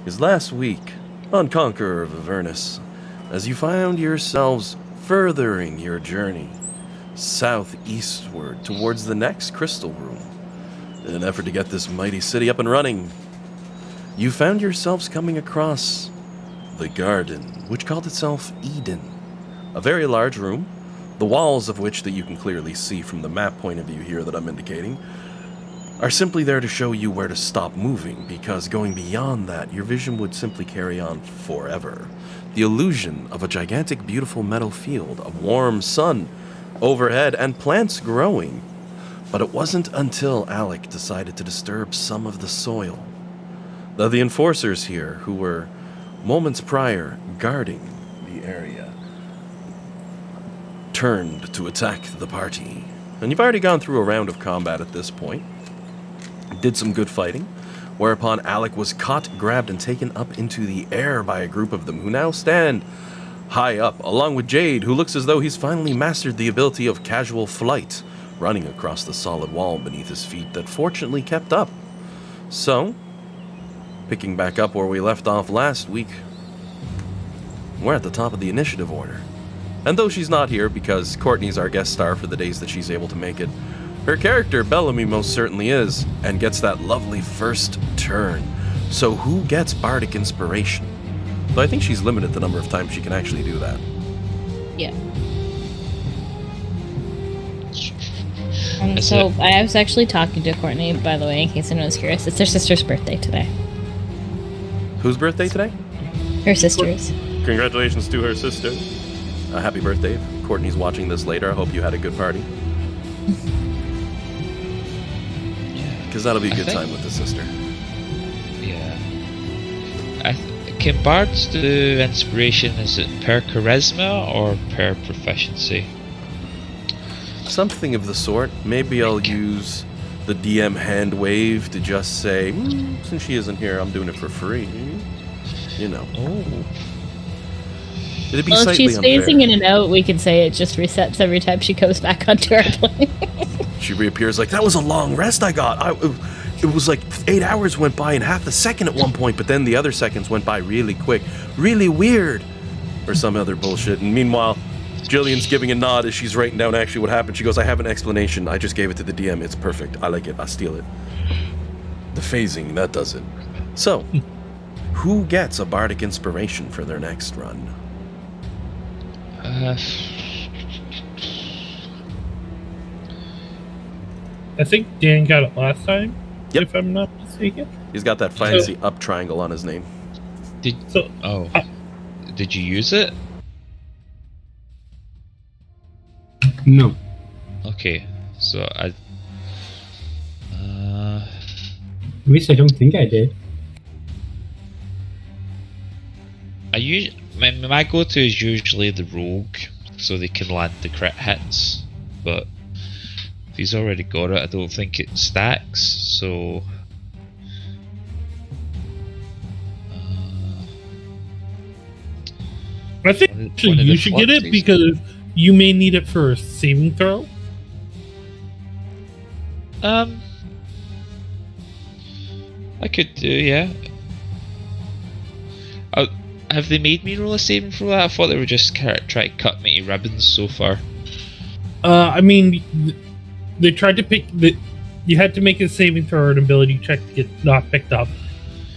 is last week on Conqueror of Avernus, as you found yourselves furthering your journey southeastward towards the next crystal room. In an effort to get this mighty city up and running, you found yourselves coming across the garden, which called itself Eden. A very large room, the walls of which that you can clearly see from the map point of view here that I'm indicating, are simply there to show you where to stop moving, because going beyond that, your vision would simply carry on forever. The illusion of a gigantic, beautiful meadow field, a warm sun overhead, and plants growing. But it wasn't until Alec decided to disturb some of the soil that the enforcers here, who were moments prior guarding the area, turned to attack the party. And you've already gone through a round of combat at this point. Did some good fighting, whereupon Alec was caught, grabbed, and taken up into the air by a group of them who now stand high up, along with Jade, who looks as though he's finally mastered the ability of casual flight, running across the solid wall beneath his feet that fortunately kept up. So, picking back up where we left off last week, we're at the top of the initiative order. And though she's not here because Courtney's our guest star for the days that she's able to make it, her character, Bellamy, most certainly is, and gets that lovely first turn. So who gets Bardic Inspiration? Though I think she's limited the number of times she can actually do that. Yeah. So I was actually talking to Courtney, by the way, in case anyone's curious. It's her sister's birthday today. Whose birthday today? Her sister's. Congratulations to her sister. Happy birthday. If Courtney's watching this later, I hope you had a good party. Because that'll be a good time with the sister. Yeah. Can bards do inspiration, is it per charisma or per proficiency? Something of the sort. Maybe I'll use the DM hand wave to just say, since she isn't here, I'm doing it for free. You know. Oh. It'd be Well, if she's unfair. phasing in and out, we can say it just resets every time she goes back onto our plane. She reappears like, that was a long rest I got. It was like 8 hours went by in half a second at one point, but then the other seconds went by really quick. Really weird. Or some other bullshit. And meanwhile, Jillian's giving a nod as she's writing down actually what happened. She goes, I have an explanation. I just gave it to the DM. It's perfect. I like it. I steal it. The phasing, that does it. So, who gets a Bardic Inspiration for their next run? I think Dan got it last time, Yep. if I'm not mistaken. He's got that fancy up triangle on his name. Did you use it? No. Okay, so At least I don't think I did. My go-to is usually the rogue, so they can land the crit hits, but if he's already got it, I don't think it stacks, so... I think you should get it because you may need it for a saving throw. I could do, yeah. Have they made me roll a saving for that? I thought they were just try to cut me to ribbons so far. I mean, they tried to pick you had to make a saving throw or an ability check to get not picked up.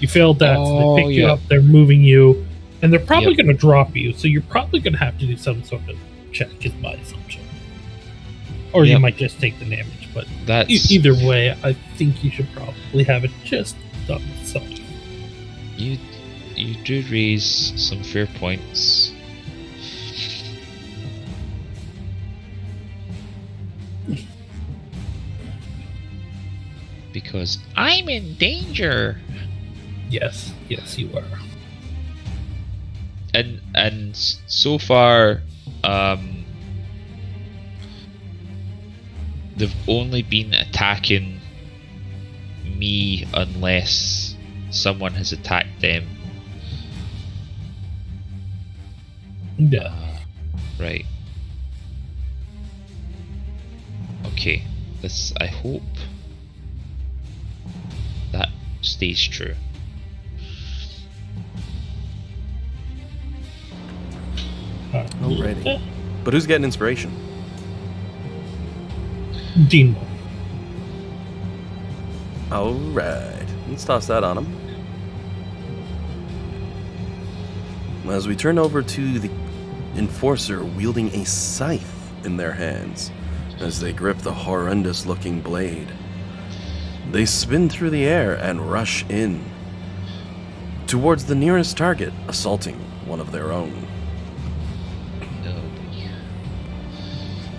You failed that, so they picked you up, they're moving you, and they're probably going to drop you, so you're probably going to have to do some sort of check, is my assumption. Or you might just take the damage, but either way, I think you should probably have it just done itself. You do raise some fair points. Because I'm in danger. Yes, you are. And so far, they've only been attacking me unless someone has attacked them. Yeah. Right. Okay. This, I hope that stays true. Alrighty. But who's getting inspiration? Dean. Alright. Let's toss that on him. As we turn over to the Enforcer wielding a scythe in their hands as they grip the horrendous-looking blade. They spin through the air and rush in towards the nearest target, assaulting one of their own. No.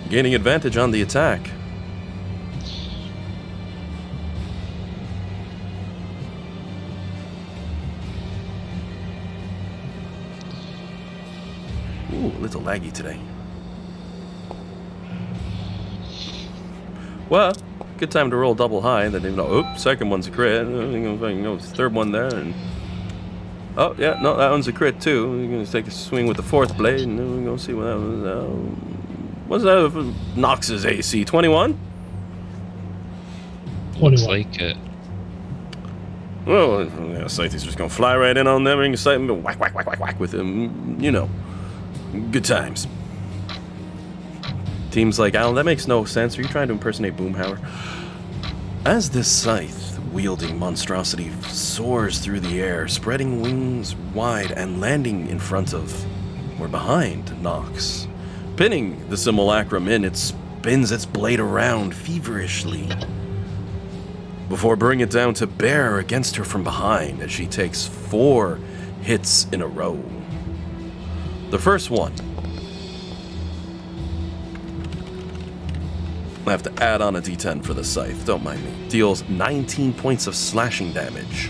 Gaining advantage on the attack. Ooh, a little laggy today. Well, good time to roll double high. Then even know, second one's a crit. Third one there, and oh yeah, no, that one's a crit too. We're gonna take a swing with the fourth blade, and then we're gonna see what that was. What's that? Nox's AC 21. Looks like it. Well, yeah, Scythe's just gonna fly right in on them and Scythe and go whack, whack, whack, whack, whack with them. You know, good times. Team's like, Alan, that makes no sense. Are you trying to impersonate Boomhauer? As this scythe-wielding monstrosity soars through the air, spreading wings wide and landing in front of, or behind, Nox. Pinning the simulacrum in, it spins its blade around feverishly before bringing it down to bear against her from behind as she takes 4 hits in a row. The first one, I have to add on a d10 for the scythe, don't mind me, deals 19 points of slashing damage.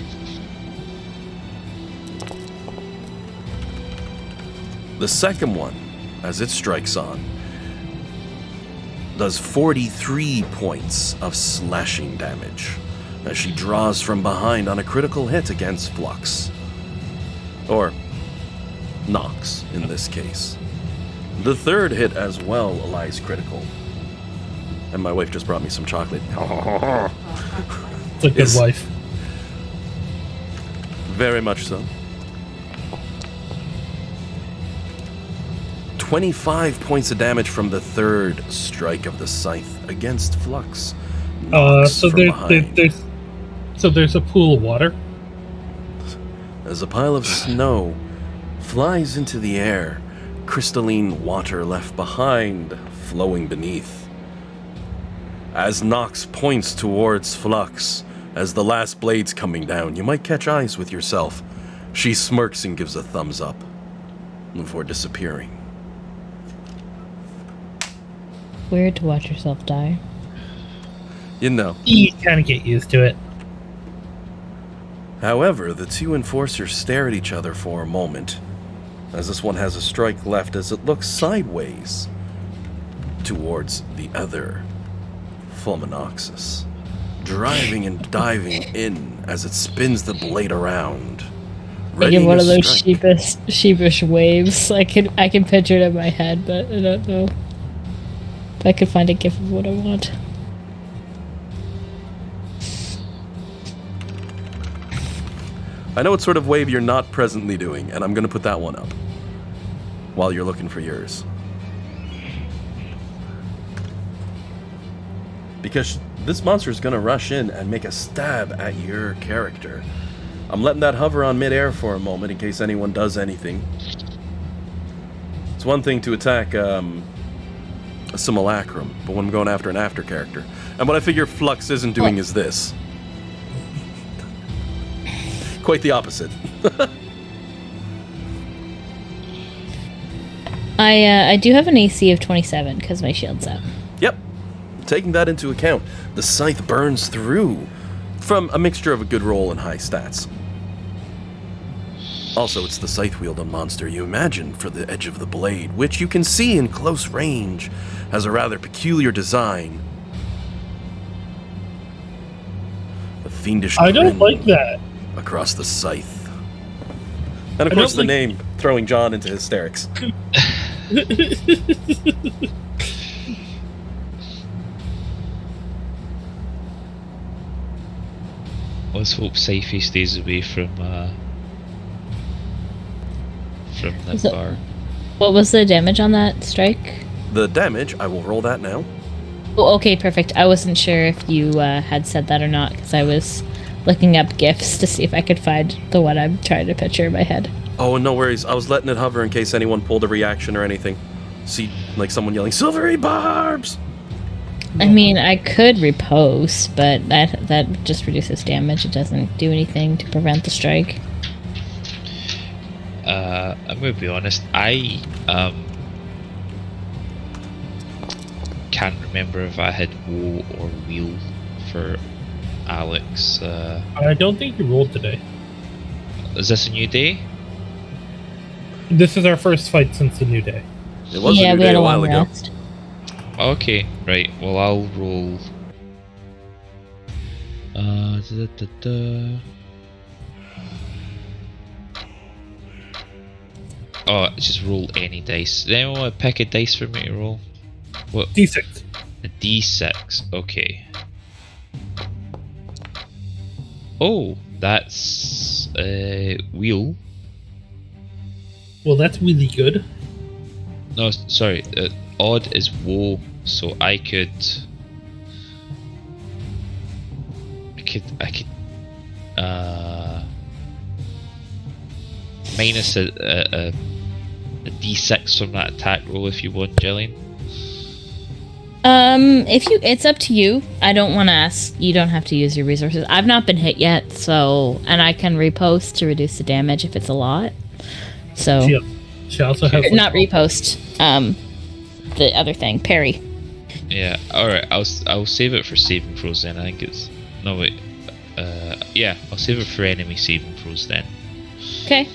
The second one, as it strikes on, does 43 points of slashing damage as she draws from behind on a critical hit against Flux. Or Nox, in this case. The third hit as well lies critical. And my wife just brought me some chocolate. It's a good wife. Very much so. 25 points of damage from the third strike of the scythe against Flux. So there's a pool of water. As a pile of snow flies into the air, crystalline water left behind, flowing beneath. As Nox points towards Flux, as the last blade's coming down, you might catch eyes with yourself. She smirks and gives a thumbs up before disappearing. Weird to watch yourself die. You know. You kind of get used to it. However, the two enforcers stare at each other for a moment, as this one has a strike left as it looks sideways towards the other Fulminoxus, driving and diving in as it spins the blade around. Making one of those strike. sheepish waves. I can picture it in my head, but I don't know if I could find a gif of what I want. I know what sort of wave you're not presently doing, and I'm going to put that one up while you're looking for yours. Because this monster is going to rush in and make a stab at your character. I'm letting that hover on midair for a moment in case anyone does anything. It's one thing to attack a simulacrum, but when I'm going after an after character. And what I figure Flux isn't doing is this. Quite the opposite. I do have an AC of 27 because my shield's up. Yep. Taking that into account, the scythe burns through from a mixture of a good roll and high stats. Also, it's the scythe-wielding monster you imagine for the edge of the blade, which you can see in close range has a rather peculiar design. A fiendish I don't grin like that. across the scythe. And of course the name throwing John into hysterics. Let's hope Scythe stays away from that bar. What was the damage on that strike? The damage, I will roll that now. Oh, okay, perfect. I wasn't sure if you had said that or not because I was looking up GIFs to see if I could find the one I'm trying to picture in my head. Oh, no worries. I was letting it hover in case anyone pulled a reaction or anything. See, like someone yelling, "Silvery barbs!" I mean, I could repost, but that just reduces damage. It doesn't do anything to prevent the strike. I'm gonna be honest. I can't remember if I had woe or wheel for Alex. I don't think you rolled today. Is this a new day? This is our first fight since the new day. It was a new we day had a a while long ago. rest. Okay, right. Well, I'll roll. Oh, just roll any dice. Does anyone want to pick a dice for me to roll? What? D6. A D6. Okay. Oh, that's wheel. Well, that's really good. No, sorry. Odd is woe, so I could. Minus a D6 from that attack roll if you want, Jillian. It's up to you. I don't want to ask. You don't have to use your resources. I've not been hit yet, so and I can repost to reduce the damage if it's a lot. So She also has not repost. The other thing, parry. Yeah. All right. I'll save it for saving throws then. I think it's no wait. Yeah. I'll save it for enemy saving throws then. Okay.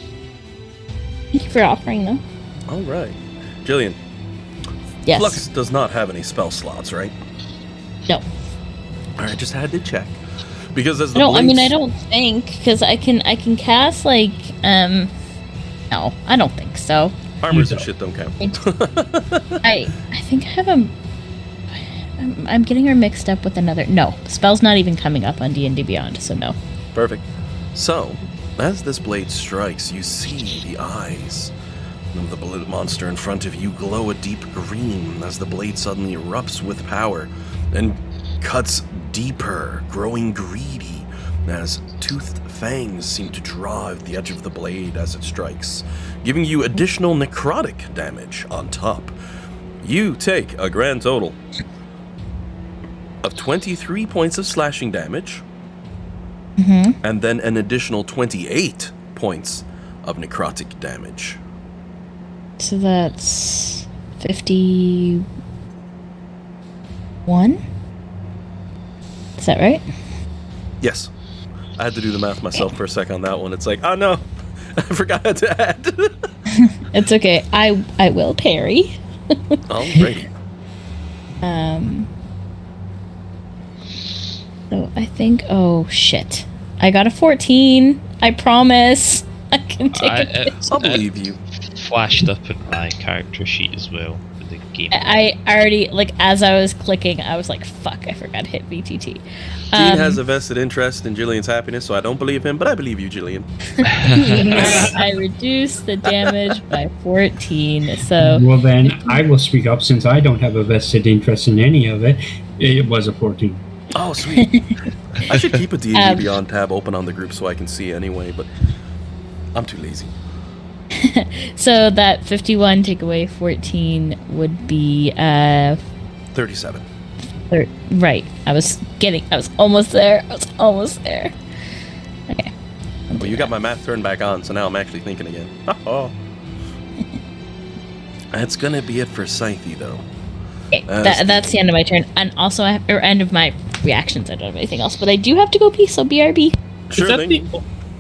Thank you for offering, though. All right. Jillian, Yes. Flux does not have any spell slots, right? No. All right, just had to check. Because as the No, I mean I blades- don't think because I can cast like no, I don't think so. Armors You and shit don't count. I think I have a. I'm getting her mixed up with another. No, spell's not even coming up on D&D Beyond, so no. Perfect. So, as this blade strikes, you see the eyes of the blue monster in front of you glow a deep green as the blade suddenly erupts with power and cuts deeper, growing greedy as toothed fangs seem to draw at the edge of the blade as it strikes, giving you additional necrotic damage on top. You take a grand total of 23 points of slashing damage, and then an additional 28 points of necrotic damage. So that's 51. Is that right? Yes. I had to do the math myself for a sec on that one. It's like, oh no, I forgot to add. It's okay. I will parry. Alrighty. So I think. Oh shit! I got a 14. I promise. I can take it. I'll believe you. Flashed up in my character sheet as well for the game. I already as I was clicking, I was like, "Fuck! I forgot to hit VTT." Dean has a vested interest in Jillian's happiness, so I don't believe him, but I believe you, Jillian. I reduced the damage by 14. So Well, then I will speak up since I don't have a vested interest in any of it. It was a 14. Oh, sweet. I should keep a D&D Beyond tab open on the group so I can see anyway, but I'm too lazy. so that 51 take away 14 would be 37. right. I was almost there. Okay. Well, you got my math turned back on, so now I'm actually thinking again. Oh. That's gonna be it for Scythe, though. Okay, that's the end of my turn, and also end of my reactions. I don't have anything else, but I do have to go pee. So BRB. Sure thing.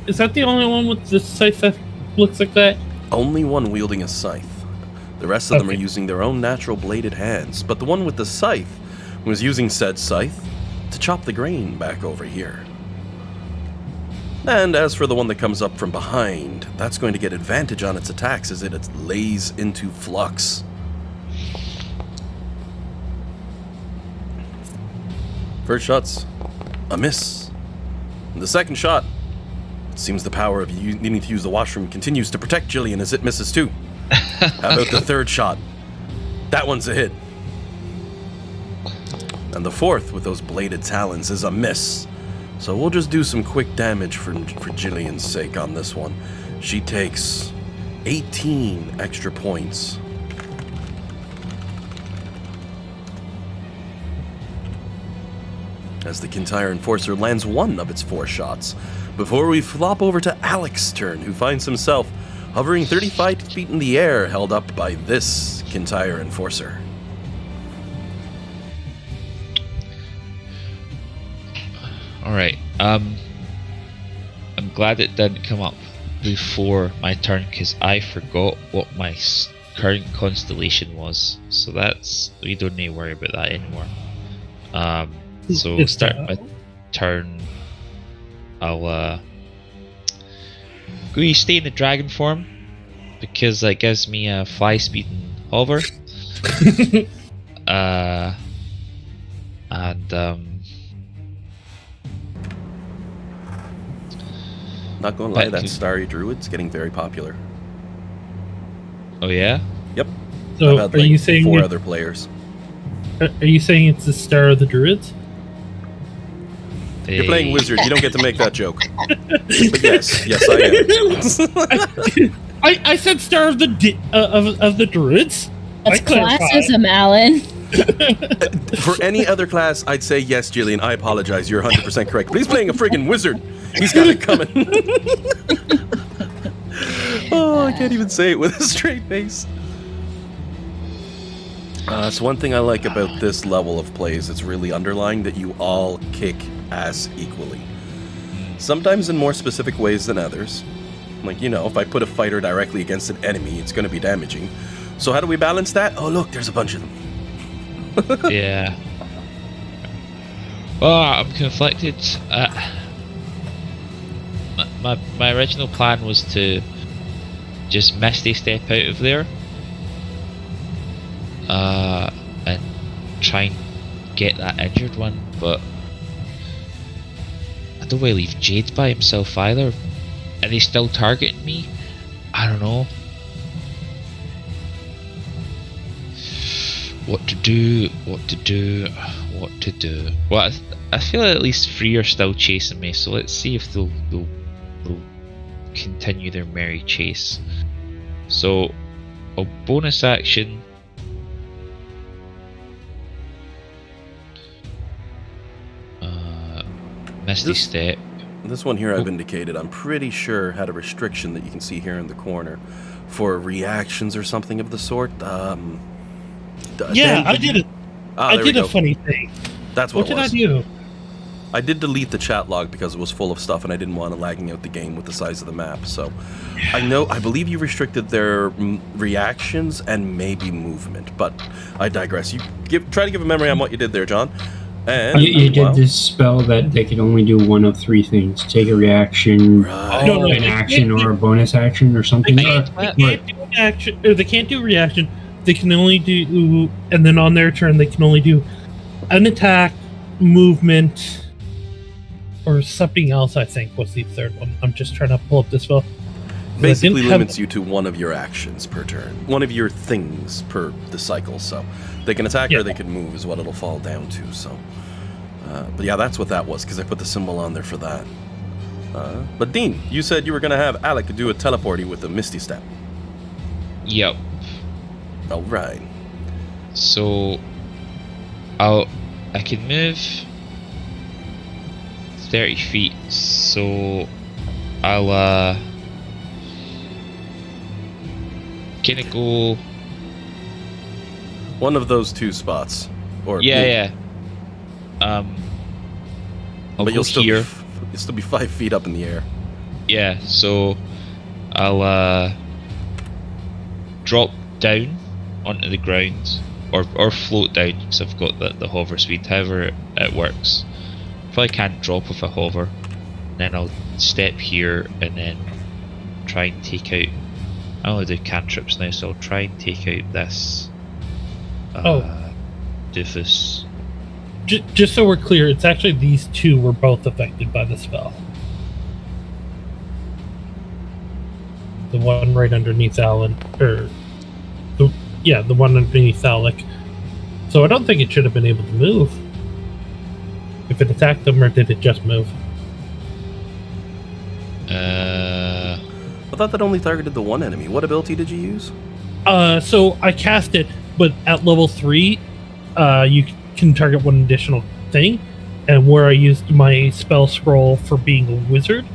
Is that the only one with the scythe that looks like that? Only one wielding a scythe. The rest of them are using their own natural bladed hands, but the one with the scythe was using said scythe to chop the grain back over here. And as for the one that comes up from behind, that's going to get advantage on its attacks as it lays into Flux. First shot's a miss. And the second shot, Seems the power of you needing to use the washroom continues to protect Jillian as it misses too. How about the third shot? That one's a hit. And the fourth, with those bladed talons, is a miss. So we'll just do some quick damage for Jillian's sake on this one. She takes 18 extra points. As the Conqueror Enforcer lands one of its 4 shots, before we flop over to Alec's turn, who finds himself hovering 35 feet in the air, held up by this Conqueror Enforcer. Alright, I'm glad it didn't come up before my turn because I forgot what my current constellation was. So we don't need to worry about that anymore. So start my turn. I'll go stay in the dragon form because that gives me a fly speed and hover. Not gonna lie, that Starry Druid's getting very popular. Oh yeah? Yep. So I've had, are you saying 4 other players. Are you saying it's the Star of the Druids? You're playing Wizard, you don't get to make that joke. But yes, I am. I said Star of the Druids. That's classism, Alan. For any other class, I'd say yes, Jillian. I apologize. You're 100% correct. But he's playing a friggin' wizard. He's got it coming. Oh, I can't even say it with a straight face. That's one thing I like about this level of plays. It's really underlying that you all kick ass equally. Sometimes in more specific ways than others. Like, if I put a fighter directly against an enemy, it's going to be damaging. So how do we balance that? Oh, look, there's a bunch of them. Yeah. Oh, I'm conflicted. My original plan was to just Misty Step out of there and try and get that injured one, but I don't want to leave Jade by himself either. Are they still targeting me? I don't know. What to do. Well, I feel at least 3 are still chasing me, so let's see if they'll continue their merry chase. So, a bonus action. Misty Step. This one here I've indicated, I'm pretty sure had a restriction that you can see here in the corner for reactions or something of the sort. Yeah, I did it. I did a funny thing. That's what did I do? I did delete the chat log because it was full of stuff and I didn't want to lagging out the game with the size of the map. So I believe you restricted their reactions and maybe movement, but I digress. Try to give a memory on what you did there, John. And you did this spell that they could only do one of 3 things: take a reaction, an action, or a bonus action, or something. They can't do an action, or they can't do a reaction. They can only do, and then on their turn, they can only do an attack, movement, or something else. I think was the third one. I'm just trying to pull up this spell. Basically limits you to one of your actions per turn, one of your things per the cycle. So they can attack or they can move is what it'll fall down to. So, but yeah, that's what that was because I put the symbol on there for that. But Dean, you said you were going to have Alec do a teleporty with a Misty Step. Yep. All right. So I can move 30 feet. So I'll can it go one of those 2 spots? Or yeah. But you'll still be 5 feet up in the air. Yeah, so I'll drop down onto the ground or float down because I've got the hover speed, however it works. Probably can't drop with a hover. Then I'll step here and then try and take out. I only do cantrips now, so I'll try and take out this doofus. Just so we're clear, it's actually these 2 were both affected by the spell. the one right underneath Alan, the one underneath Alec. So I don't think it should have been able to move. If it attacked them, or did it just move? I thought that only targeted the one enemy. What ability did you use? So I cast it, but at level 3, you can target one additional thing. And where I used my spell scroll for being a wizard,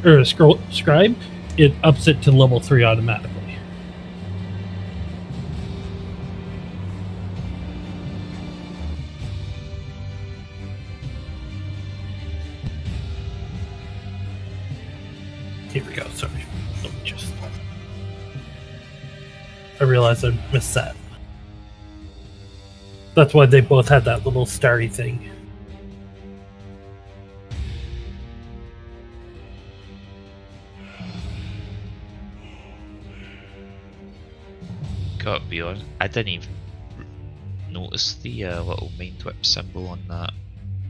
or a scribe, it ups it to level 3 automatically. Here we go, sorry. Let me just... I realized I missed that. That's why they both had that little starry thing. Gotta be honest, I didn't even notice the little mind whip symbol on that.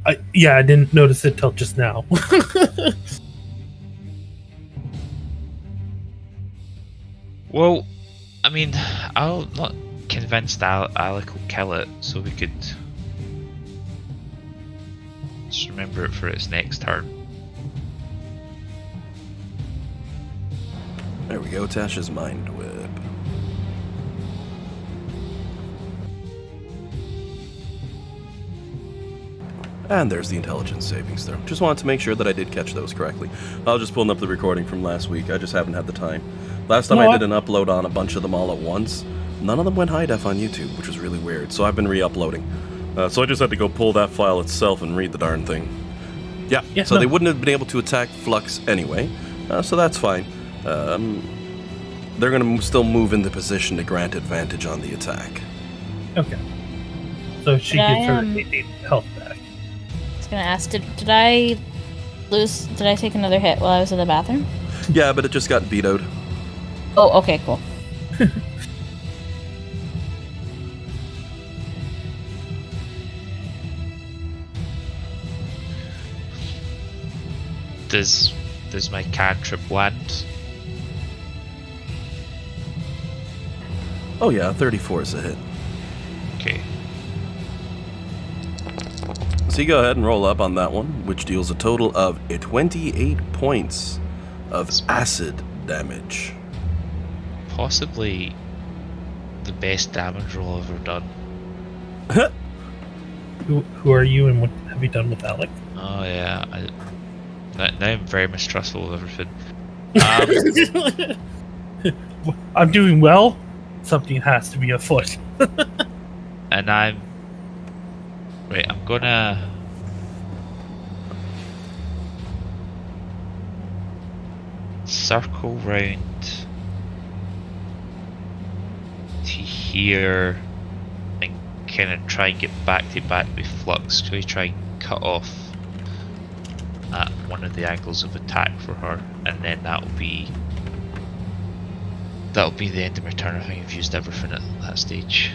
I didn't notice it till just now. Well, I mean, I'm not convinced Alec will kill it, so we could just remember it for its next turn. There we go, Tasha's Mind Whip. And there's the intelligence savings throw. Just wanted to make sure that I did catch those correctly. I was just pulling up the recording from last week. I just haven't had the time. Last time I did an upload on a bunch of them all at once. None of them went high def on YouTube, which was really weird. So I've been re-uploading. So I just had to go pull that file itself and read the darn thing. Yeah, so they wouldn't have been able to attack Flux anyway. So that's fine. They're going to still move into position to grant advantage on the attack. Okay. So she gets her 8 health back. I was gonna ask, did I take another hit while I was in the bathroom? Yeah, but it just got vetoed. Oh, okay, cool. Does my cantrip land? Oh yeah, 34 is a hit. Okay. So you go ahead and roll up on that one, which deals a total of 28 points of acid damage. Possibly the best damage roll I've ever done. Who are you, and what have you done with Alec? Oh yeah, now I'm very mistrustful of everything. I'm doing well. Something has to be afoot. And I'm gonna circle round to here and kind of try and get back to back with Flux. So we try and cut off at one of the angles of attack for her, and then that'll be the end of my turn. I think I've used everything at that stage.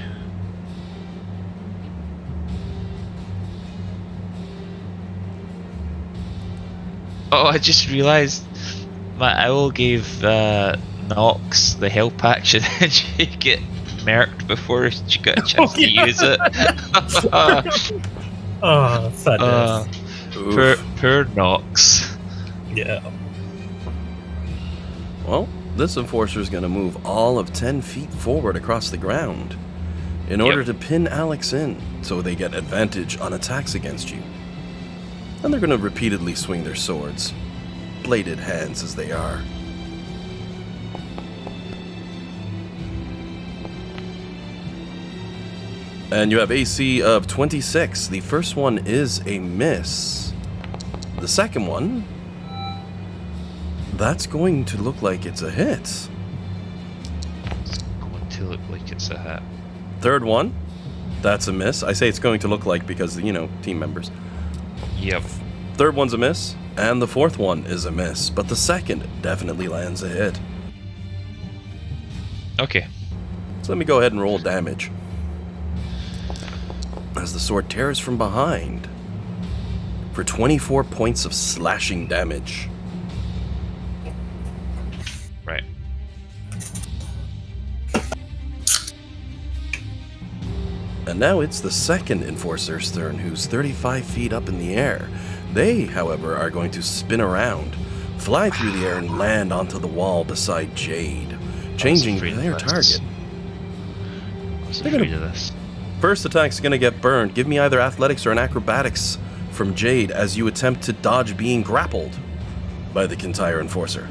Oh, I just realised my owl gave Nox the help action and she get merked before she got a chance to use it. Oh, sadness. Poor Nox. Yeah. Well, this enforcer is going to move all of 10 feet forward across the ground in order to pin Alex in so they get advantage on attacks against you. And they're going to repeatedly swing their swords, bladed hands as they are. And you have AC of 26. The first one is a miss. The second one, that's going to look like it's a hit. It's going to look like it's a hit. Third one, that's a miss. I say it's going to look like because, team members. Yep. Third one's a miss, and the fourth one is a miss, but the second definitely lands a hit. Okay. So let me go ahead and roll damage. As the sword tears from behind for 24 points of slashing damage. Right. And now it's the second Enforcer's turn, who's 35 feet up in the air. They, however, are going to spin around, fly through the air, and land onto the wall beside Jade, changing their target. I was afraid of this. First attack's gonna get burned. Give me either athletics or an acrobatics from Jade as you attempt to dodge being grappled by the Conqueror Enforcer.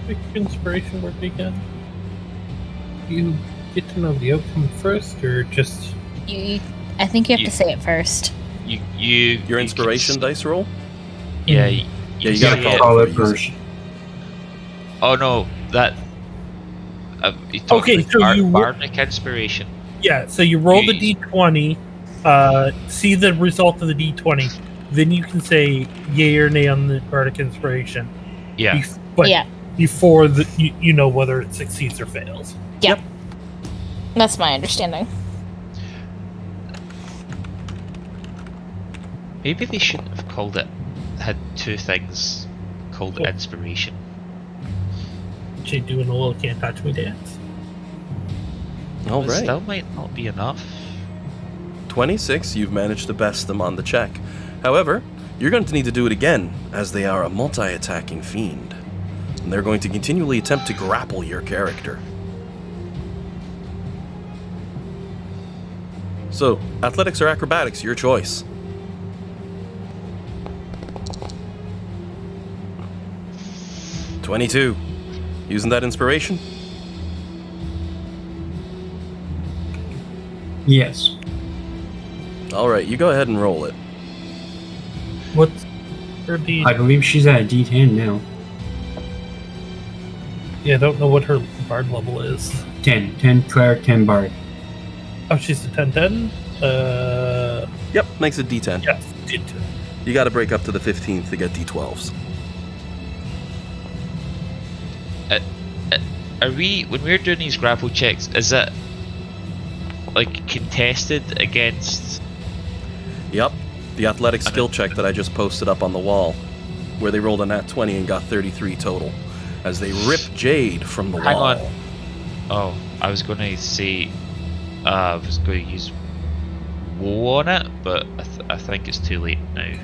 Pick inspiration work again. You get to know the outcome first, or just I think you have to say it first. Your inspiration dice roll? Yeah, Yeah, you gotta say call it it first. Oh no, that. You talking Okay, so you bardic inspiration. yeah. So you roll the d20, see the result of the d20, then you can say yay or nay on the bardic inspiration. Yeah. Before you know whether it succeeds or fails. Yep. That's my understanding. Maybe they shouldn't have called it. Had two things called inspiration. Jay doing a little can't touch me dance. All It right. still might not be enough. 26, you've managed to best them on the check. However, you're going to need to do it again, as they are a multi-attacking fiend. And they're going to continually attempt to grapple your character. So, athletics or acrobatics, your choice. $22. Using that inspiration? Yes. Alright, you go ahead and roll it. What's her D? I believe she's at a D10 now. Yeah, I don't know what her bard level is. 10. 10 cleric, 10 bard. Oh, she's a 10-10? Yep, makes it D10. Yes, D10. You gotta break up to the 15th to get D12s. Are we, when we're doing these grapple checks, is it like contested against? Yep, the athletic skill check that I just posted up on the wall, where they rolled a nat 20 and got 33 total, as they rip Jade from the Hang wall. on. Oh, I was going to say, I was going to use woe on it, but I think it's too late now.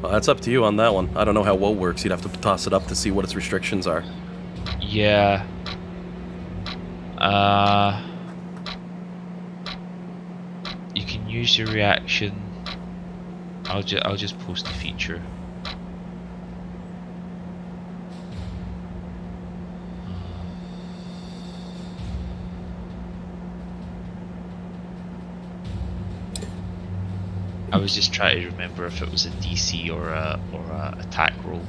Well, that's up to you on that one. I don't know how woe works. You'd have to toss it up to see what its restrictions are. Yeah. You can use your reaction. I'll just post the feature. I was just trying to remember if it was a DC or a attack roll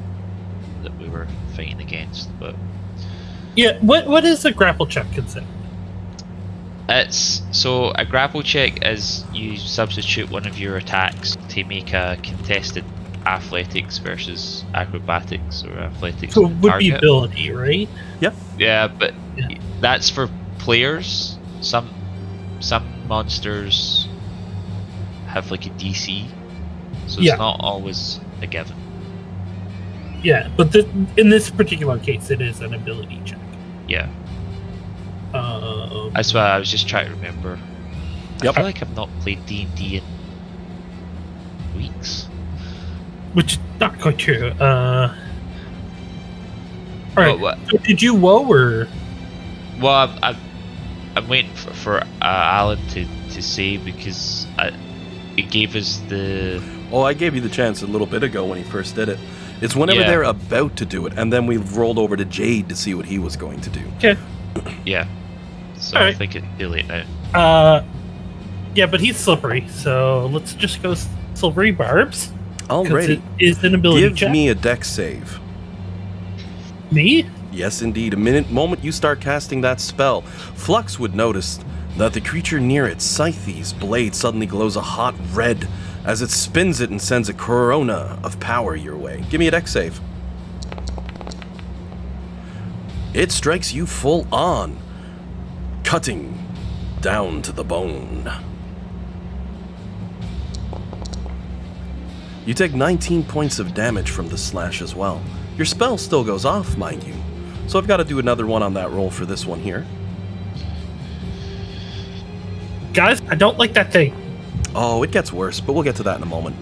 that we were fighting against, but Yeah, what is a grapple check considered? it's so a grapple check is you substitute one of your attacks to make a contested athletics versus acrobatics or athletics. So it would be target. ability, right? Yeah, but Yeah. that's for players. Some monsters have like a DC, so Yeah. it's not always a given. Yeah, but in this particular case, it is an ability check. Yeah, that's why I was just trying to remember. Yep. I feel like I've not played D&D in weeks. Which is not quite true. All right. What? So did you woe or? Well, I'm waiting for Alan to say because it gave us the. Oh, I gave you the chance a little bit ago when he first did it. It's whenever Yeah. they're about to do it, and then we rolled over to Jade to see what he was going to do. Okay. Yeah. So I Alright. think it's too late now. Yeah, but he's slippery, so let's just go silvery barbs. 'Cause Alrighty. it is an ability Give check. me a dex save. Me? Yes, indeed. Moment you start casting that spell, Flux would notice that the creature near it, Scythe's blade, suddenly glows a hot red as it spins it and sends a corona of power your way. Give me a dex save. It strikes you full on, cutting down to the bone. You take 19 points of damage from the slash as well. Your spell still goes off, mind you. So I've got to do another one on that roll for this one here. Guys, I don't like that thing. Oh, it gets worse, but we'll get to that in a moment.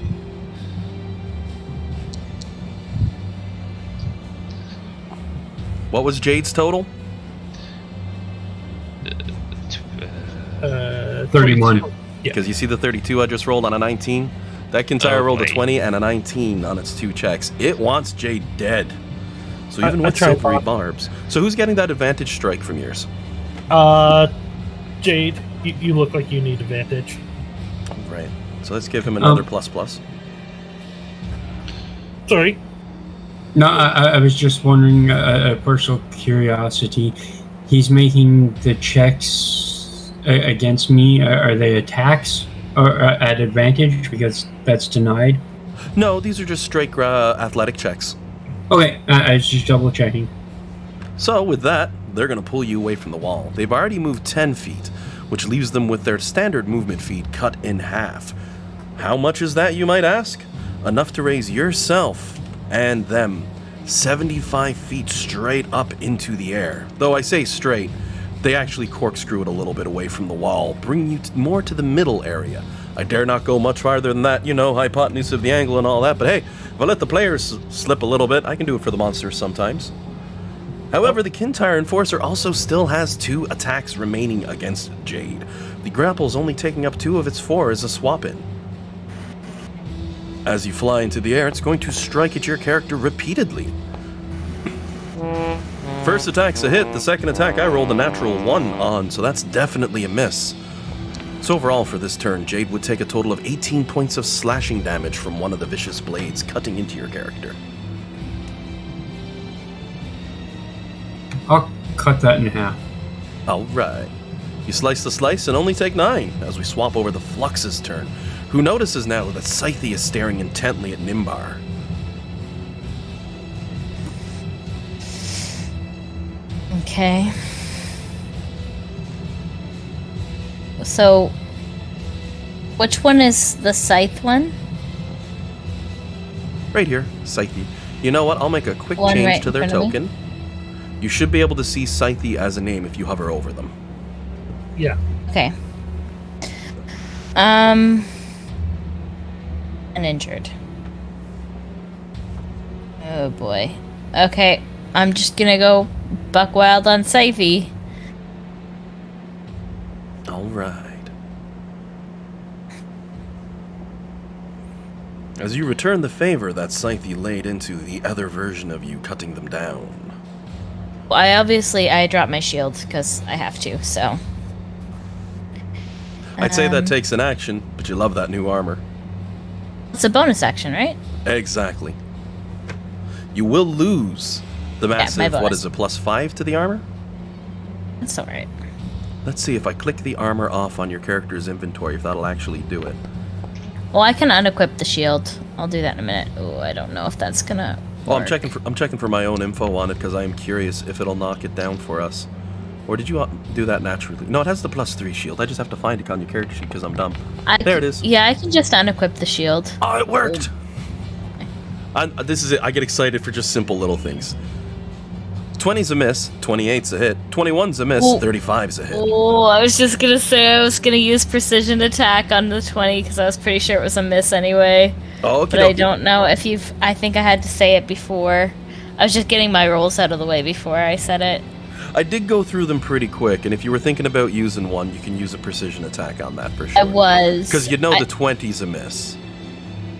What was Jade's total? 31. Yeah. Because you see the 32 I just rolled on a 19? That Conqueror rolled a right. 20 and a 19 on its 2 checks. It wants Jade dead. So even I with tried silvery that. barbs. So who's getting that advantage strike from yours? Jade, you look like you need advantage. Right. So let's give him another plus. Sorry. No, I was just wondering, a personal curiosity. He's making the checks against me. Are they attacks or at advantage because that's denied? No, these are just straight athletic checks. Okay, I was just double checking. So with that, they're going to pull you away from the wall. They've already moved 10 feet, which leaves them with their standard movement feet cut in half. How much is that, you might ask? Enough to raise yourself and them 75 feet straight up into the air. Though I say straight, they actually corkscrew it a little bit away from the wall, bringing you more to the middle area. I dare not go much farther than that, hypotenuse of the angle and all that, but hey, if I let the players slip a little bit, I can do it for the monsters sometimes. However, the Kintyre Enforcer also still has 2 attacks remaining against Jade. The grapple is only taking up 2 of its 4 as a swap-in. As you fly into the air, it's going to strike at your character repeatedly. First attack's a hit, the second attack I rolled a natural 1 on, so that's definitely a miss. So overall for this turn, Jade would take a total of 18 points of slashing damage from one of the vicious blades cutting into your character. I'll cut that in half. Alright. You slice the slice and only take 9, as we swap over the Flux's turn, who notices now that Scythe is staring intently at Nimbar. Okay. So, which one is the scythe one? Right here, Scythe. You know what? I'll make a quick One change right to in their front of me? token. You should be able to see Scythe as a name if you hover over them. Yeah. Okay. Uninjured. Oh boy. Okay, I'm just gonna go buck wild on Scythe. Alright. As you return the favor that Scythe laid into the other version of you cutting them down. Well, I dropped my shield because I have to, so. I'd say that takes an action, but you love that new armor. It's a bonus action, right? Exactly. You will lose the my massive, what bonus. is it, +5 to the armor? That's alright. Let's see if I click the armor off on your character's inventory, if that'll actually do it. Well, I can unequip the shield. I'll do that in a minute. Oh, I don't know if that's gonna. Well, work. I'm checking for my own info on it because I am curious if it'll knock it down for us. Or did you do that naturally? No, it has the +3 shield. I just have to find it on your character sheet because I'm dumb. There it is. Yeah, I can just unequip the shield. Oh, it worked! This is it. I get excited for just simple little things. 20's a miss, 28's a hit, 21's a miss, Ooh. 35's a hit. Oh, I was just gonna say I was gonna use precision attack on the 20 because I was pretty sure it was a miss anyway. Oh, okay. But I don't know if you've. I think I had to say it before. I was just getting my rolls out of the way before I said it. I did go through them pretty quick, and if you were thinking about using one, you can use a precision attack on that for sure. I was. Because you know the 20's a miss.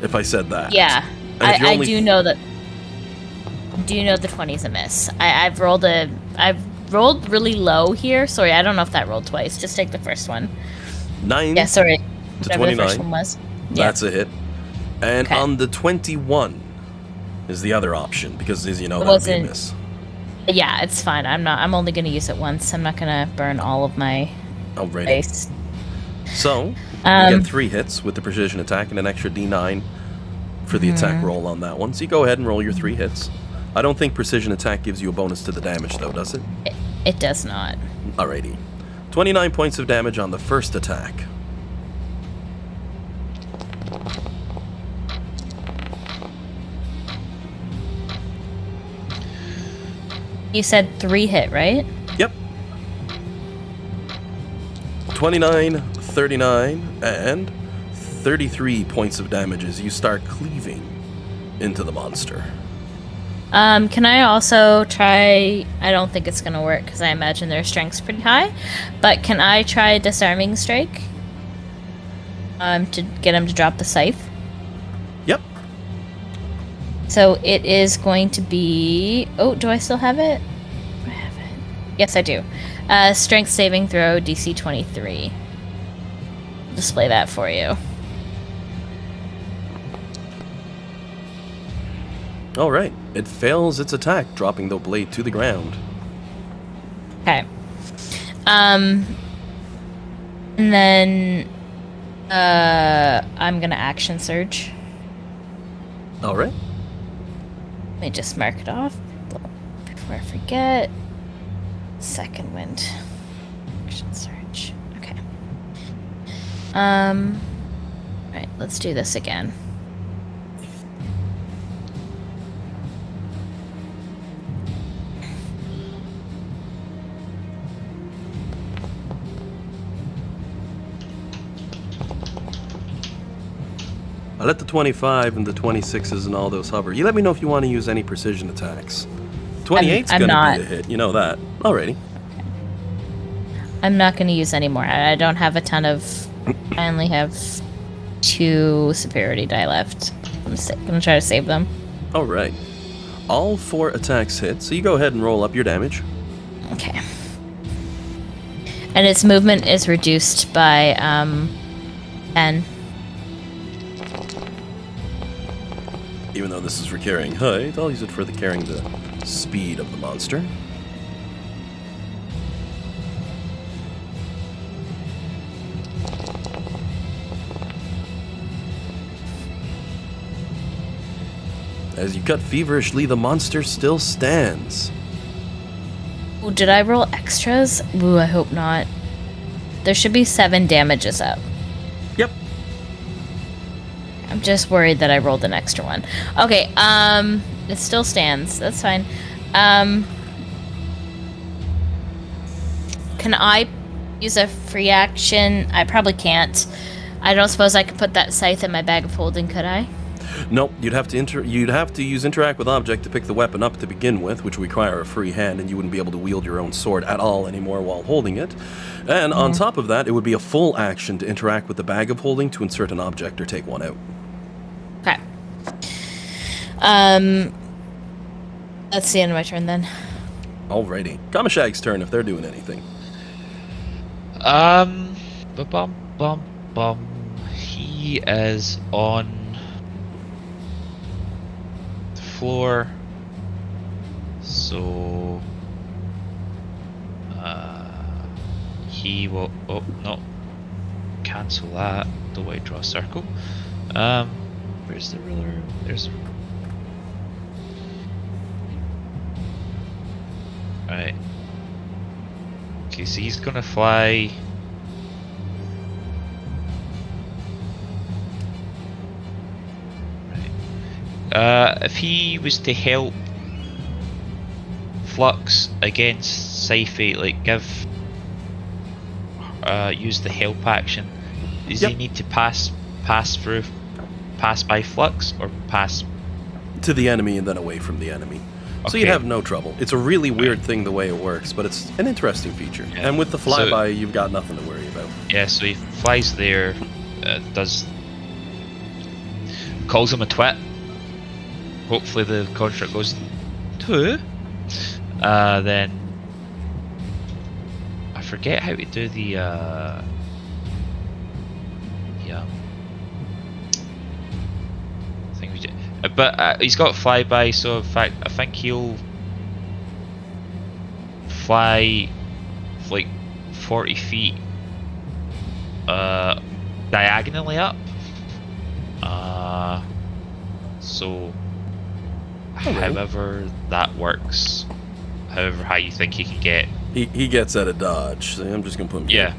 If I said that. Yeah, And if you're I only- do know that. Do you know the 20's a miss? I've rolled really low here. Sorry, I don't know if that rolled twice. Just take the first one. 9 Yeah, sorry. to Whatever the first 29. one was. Yeah. That's a hit. And Okay. on the 21 is the other option, because as you know, It that would be a wasn't- miss. Yeah, it's fine. I'm only gonna use it once. I'm not gonna burn all of my Alrighty. base. So, you get 3 hits with the precision attack and an extra D9 for the attack roll on that one. So you go ahead and roll your 3 hits. I don't think precision attack gives you a bonus to the damage, though, does it? It does not. Alrighty. 29 points of damage on the first attack. You said 3 hit, right? Yep. 29, 39, and 33 points of damage as you start cleaving into the monster. Can I also try... I don't think it's going to work because I imagine their strength's pretty high. But can I try Disarming Strike? To get him to drop the scythe? Yep. So it is going to be... Oh, do I still have it? I have it. Yes, I do. Strength saving throw, DC 23. Display that for you. All right. It fails its attack, dropping the blade to the ground. Okay. And then I'm gonna action surge. All right. Let me just mark it off before I forget. Second wind. Action surge. Okay. Alright, let's do this again. I let the 25 and the 26s and all those hover. You let me know if you want to use any precision attacks. 28's I'm going to not. be a hit. You know that. Alrighty. I'm not going to use any more. I don't have a ton of... I only have 2 superiority die left. I'm going to try to save them. Alright. All 4 attacks hit, so you go ahead and roll up your damage. Okay. And its movement is reduced by 10. Even though this is for carrying height, I'll use it for the carrying the speed of the monster. As you cut feverishly, the monster still stands. Oh, did I roll extras? Ooh, I hope not. There should be 7 damages up. Yep. I'm just worried that I rolled an extra one. Okay, it still stands. That's fine. Can I use a free action? I probably can't. I don't suppose I could put that scythe in my bag of holding, could I? Nope, you'd have to use interact with object to pick the weapon up to begin with, which would require a free hand, and you wouldn't be able to wield your own sword at all anymore while holding it. And on top of that, it would be a full action to interact with the bag of holding to insert an object or take one out. Okay. That's the end of my turn then. Alrighty. Kamashag's turn if they're doing anything. He is on the floor, so he will. Oh no! Cancel that. The way draw a circle. Where's the ruler? There's. Right. Okay, so he's gonna fly. Right. If he was to help Flux against Scythe, like use the help action, does he need to pass by Flux or pass to the enemy and then away from the enemy? So you'd have no trouble. It's a really weird thing the way it works, but it's an interesting feature. Yeah. And with the flyby, you've got nothing to worry about. Yeah, so he flies there, calls him a twat. Hopefully the construct goes to. Then I forget how to do the thing we did. But he's got flyby, so in fact I think he'll fly like 40 feet diagonally up. So however that works, however high you think he can get. He gets at a dodge, so I'm just gonna put him. Yeah.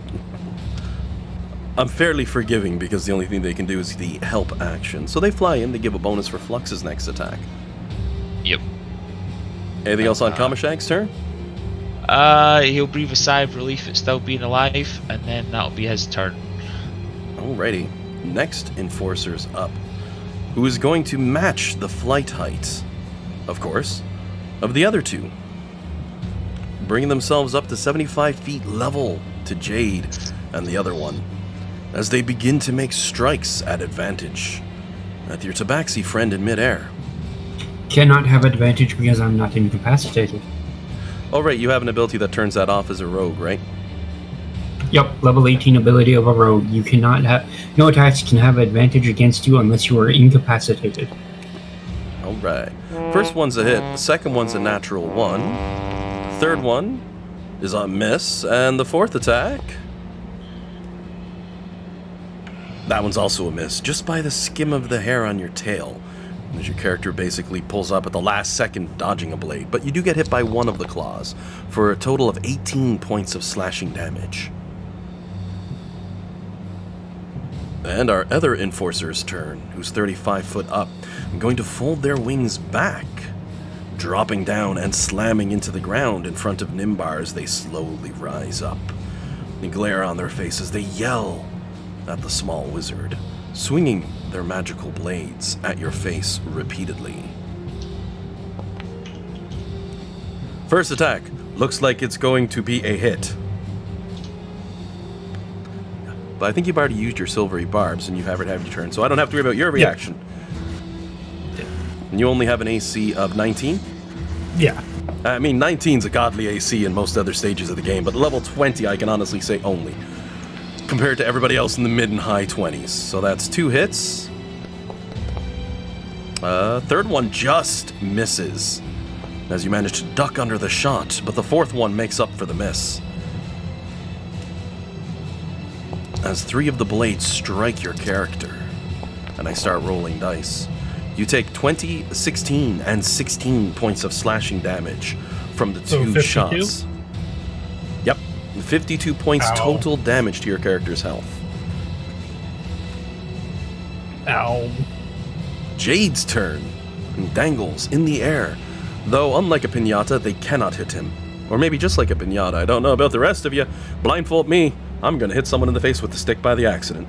I'm fairly forgiving because the only thing they can do is the help action. So they fly in, they give a bonus for Flux's next attack. Yep. Anything else on Kamashag's turn? He'll breathe a sigh of relief at still being alive, and then that'll be his turn. Alrighty. Next Enforcer's up, who is going to match the flight height, of course, of the other two, bringing themselves up to 75 feet level to Jade and the other one, as they begin to make strikes at advantage at your Tabaxi friend in midair. Cannot have advantage because I'm not incapacitated. Oh, right, you have an ability that turns that off as a rogue, right? Yep, level 18 ability of a rogue. You cannot have... No attacks can have advantage against you unless you are incapacitated. Alright. First one's a hit, the second one's a natural 1. The third one is a miss, and the fourth attack... that one's also a miss, just by the skim of the hair on your tail, as your character basically pulls up at the last second dodging a blade, but you do get hit by one of the claws, for a total of 18 points of slashing damage. And our other Enforcer's turn, who's 35 foot up, going to fold their wings back, dropping down and slamming into the ground in front of Nimbar as they slowly rise up. The glare on their faces, they yell at the small wizard, swinging their magical blades at your face repeatedly. First attack looks like it's going to be a hit. But I think you've already used your silvery barbs and you haven't had your turn, so I don't have to worry about your reaction. Yeah. And you only have an AC of 19? Yeah. I mean, 19's a godly AC in most other stages of the game, but level 20 I can honestly say only, compared to everybody else in the mid and high 20s. So that's 2 hits. Third one just misses, as you manage to duck under the shot, but the fourth one makes up for the miss, as 3 of the blades strike your character, and I start rolling dice. You take 20, 16, and 16 points of slashing damage from the 2 shots. Yep, 52 points total damage to your character's health. Ow. Jade's turn, who dangles in the air, though unlike a piñata, they cannot hit him. Or maybe just like a piñata, I don't know about the rest of you. Blindfold me, I'm gonna hit someone in the face with the stick by the accident.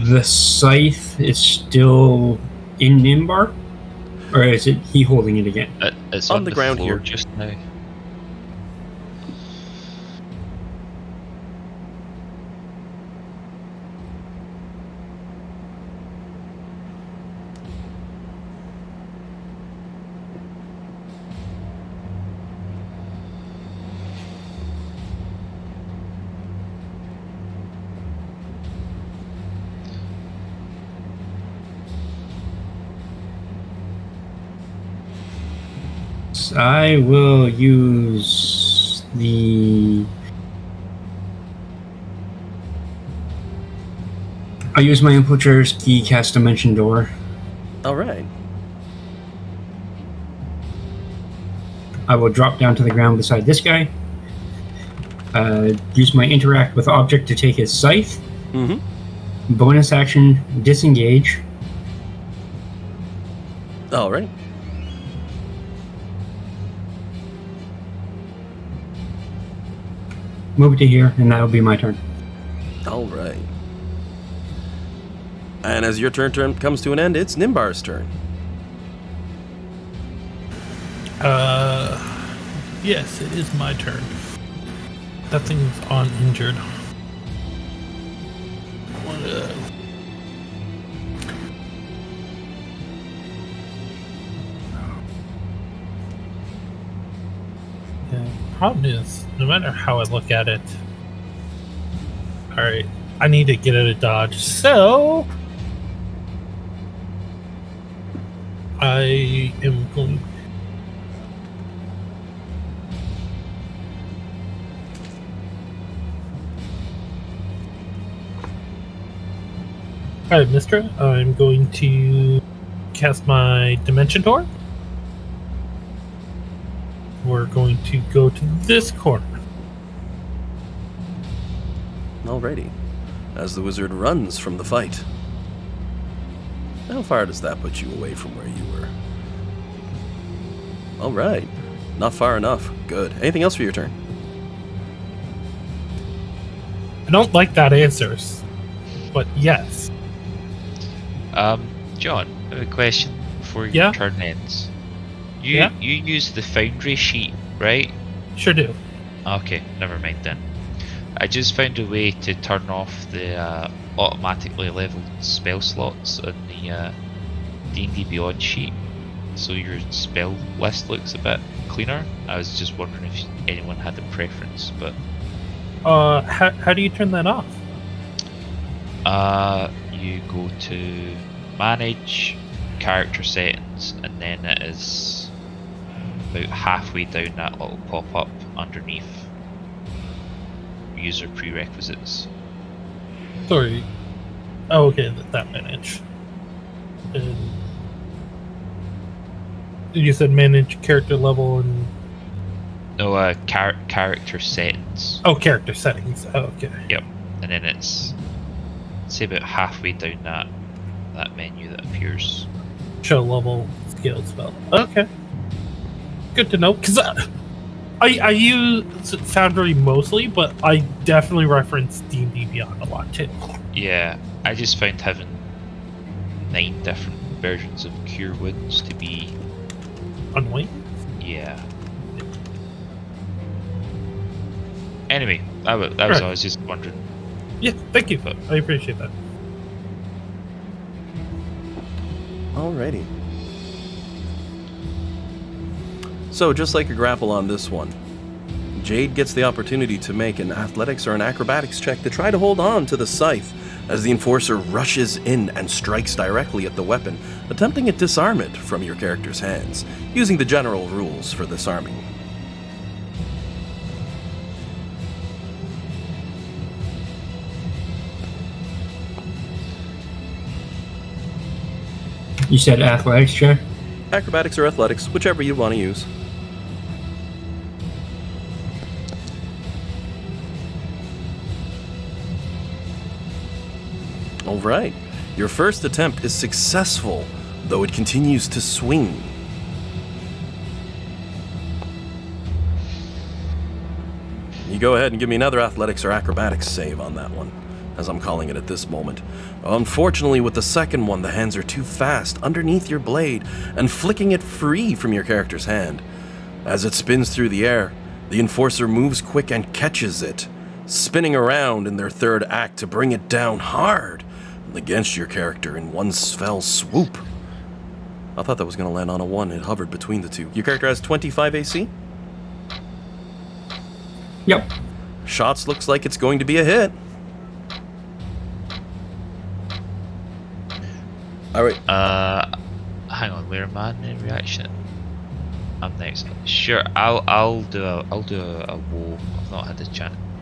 The scythe is still in Nimbar? Or is it he holding it again? It's on the ground floor here just now. I will use the... I'll use my Infiltrator's Key, cast Dimension Door. Alright. I will drop down to the ground beside this guy. Use my Interact with Object to take his scythe. Mm-hmm. Bonus action, Disengage. Alright. Move it to here, and that'll be my turn. Alright. And as your turn comes to an end, it's Nimbar's turn. Yes, it is my turn. That thing's uninjured. The problem is, no matter how I look at it, alright, I need to get out of dodge, so I am going. Alright, Mistra, I'm going to cast my Dimension Door. We're going to go to this corner. Alrighty. As the wizard runs from the fight. How far does that put you away from where you were? All right. Not far enough. Good. Anything else for your turn? I don't like that answer, but yes. John, I have a question before Yeah? your turn ends. You Yeah? you use the Foundry sheet, right? Sure do. Okay, never mind then. I just found a way to turn off the automatically leveled spell slots on the D&D Beyond sheet, so your spell list looks a bit cleaner. I was just wondering if anyone had a preference, but How do you turn that off? you go to Manage, Character Settings, and then it is about halfway down that little pop-up underneath User Prerequisites. Sorry. Oh, okay, that manage. And you said manage character level and No, character settings. character settings. Oh, okay. Yep. And then it's say about halfway down that menu that appears. Show level skill spell. Okay. Good to know, because I use Foundry mostly, but I definitely reference D&D Beyond a lot too. Yeah, I just found having 9 different versions of Cure Wounds to be... Annoying. Yeah. Anyway, that was Right. all. I was just wondering. Yeah, thank you. But- I appreciate that. Alrighty. So, just like a grapple on this one, Jade gets the opportunity to make an athletics or an acrobatics check to try to hold on to the scythe as the enforcer rushes in and strikes directly at the weapon, attempting to disarm it from your character's hands, using the general rules for disarming. You said athletics check? Acrobatics or athletics, whichever you want to use. Alright, your first attempt is successful, though it continues to swing. You go ahead and give me another athletics or acrobatics save on that one, as I'm calling it at this moment. Unfortunately, with the second one, the hands are too fast underneath your blade and flicking it free from your character's hand. As it spins through the air, the enforcer moves quick and catches it, spinning around in their third act to bring it down hard against your character in one fell swoop. I thought that was going to land on a 1. It hovered between the two. Your character has 25 AC? Yep. Shots looks like it's going to be a hit. Alright. Hang on, where am I in reaction? I'm next. Sure, I'll do a woe. I've not had a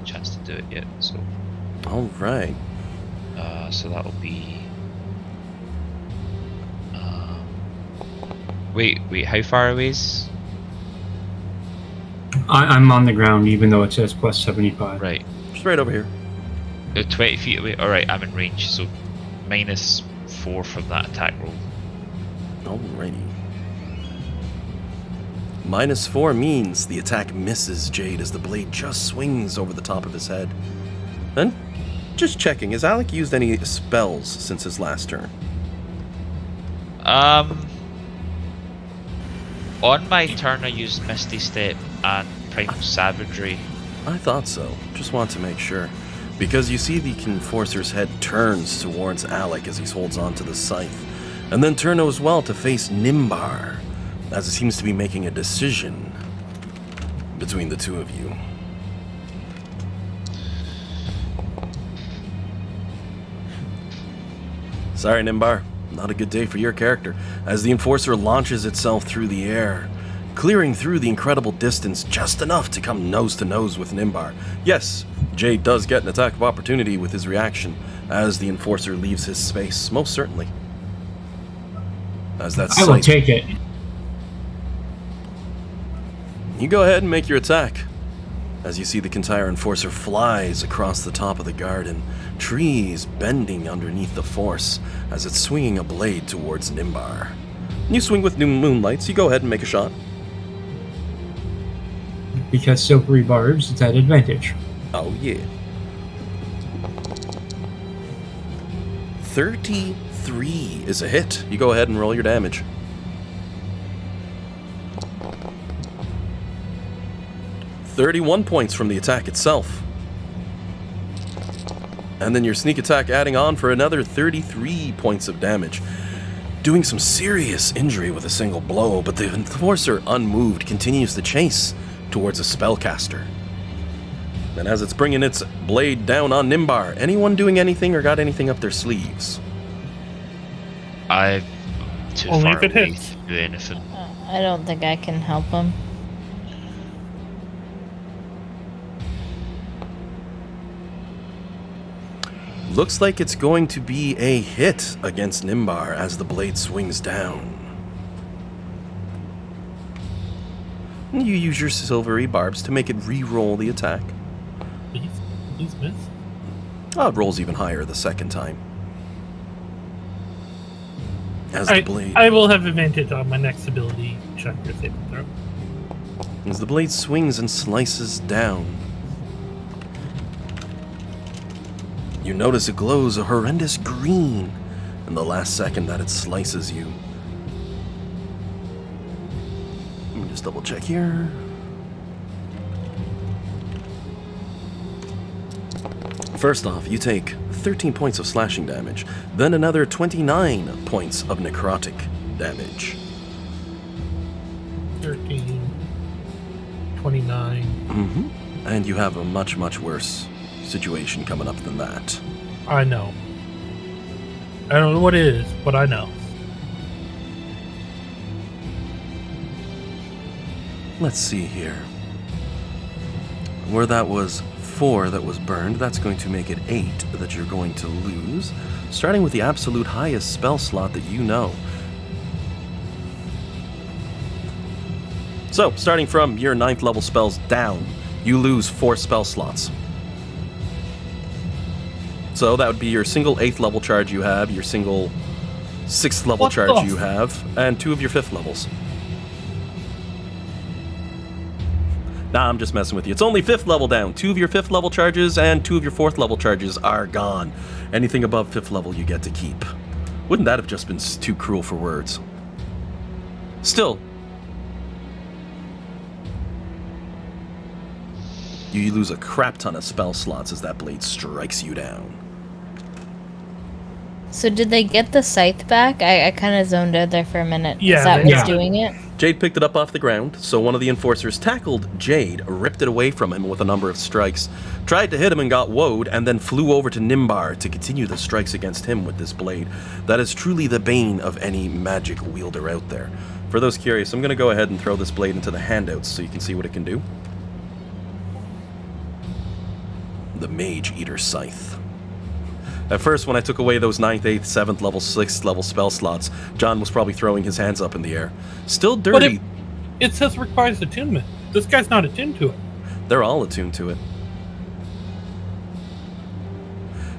chance to do it yet, so. Alright. So that'll be. Wait, how far away is? I'm on the ground, even though it says plus 75. Right, Just right over here. 20 feet away. Alright, I'm in range, so -4 from that attack roll. Alrighty. -4 means the attack misses Jade as the blade just swings over the top of his head. And just checking, has Alec used any spells since his last turn? On my turn I used Misty Step and Primal Savagery. I thought so. Just want to make sure. Because you see the enforcer's head turns towards Alec as he holds on to the scythe, and then turn as well to face Nimbar, as it seems to be making a decision between the two of you. Sorry, Nimbar. Not a good day for your character, as the enforcer launches itself through the air, clearing through the incredible distance just enough to come nose to nose with Nimbar. Yes, Jade does get an attack of opportunity with his reaction as the enforcer leaves his space, most certainly. As that I will sight- take it. You go ahead and make your attack. As you see the Conqueror Enforcer flies across the top of the garden, trees bending underneath the force as it's swinging a blade towards Nimbar. You swing with new moonlights, you go ahead and make a shot. because silvery barbs is at advantage. Oh, yeah. 33 is a hit. You go ahead and roll your damage. $31 points from the attack itself. And then your sneak attack adding on for another 33 points of damage. Doing some serious injury with a single blow, but the Enforcer, unmoved, continues the chase towards a spellcaster. And as it's bringing its blade down on Nimbar, anyone doing anything or got anything up their sleeves? I'm too Only far if it away hits. to do anything. I don't think I can help him. Looks like it's going to be a hit against Nimbar as the blade swings down. You use your silvery barbs to make it re-roll the attack. Please miss. Oh, it rolls even higher the second time. As the blade... I will have advantage on my next ability check or saving throw. As the blade swings and slices down, you notice it glows a horrendous green in the last second that it slices you. Let me just double check here. First off, you take 13 points of slashing damage, then another 29 points of necrotic damage. 13, 29. And you have a much, much worse situation coming up than that. I know. I don't know what it is, but I know. Let's see here. Where that was 4 that was burned, that's going to make it 8 that you're going to lose. Starting with the absolute highest spell slot that you know. So, starting from your 9th level spells down, you lose 4 spell slots. So that would be your single 8th level charge you have, your single 6th level charge you have, and 2 of your 5th levels. Nah, I'm just messing with you. It's only 5th level down. 2 of your 5th level charges and 2 of your 4th level charges are gone. Anything above 5th level you get to keep. Wouldn't that have just been too cruel for words? Still, you lose a crap ton of spell slots as that blade strikes you down. So did they get the scythe back? I kind of zoned out there for a minute. Yeah, Is that they- what's yeah. doing it? Jade picked it up off the ground, so one of the enforcers tackled Jade, ripped it away from him with a number of strikes, tried to hit him and got woed, and then flew over to Nimbar to continue the strikes against him with this blade. That is truly the bane of any magic wielder out there. For those curious, I'm going to go ahead and throw this blade into the handouts so you can see what it can do. The Mage Eater Scythe. At first, when I took away those 9th, 8th, 7th level, 6th level spell slots, John was probably throwing his hands up in the air. Still dirty. But it says requires attunement. This guy's not attuned to it. They're all attuned to it.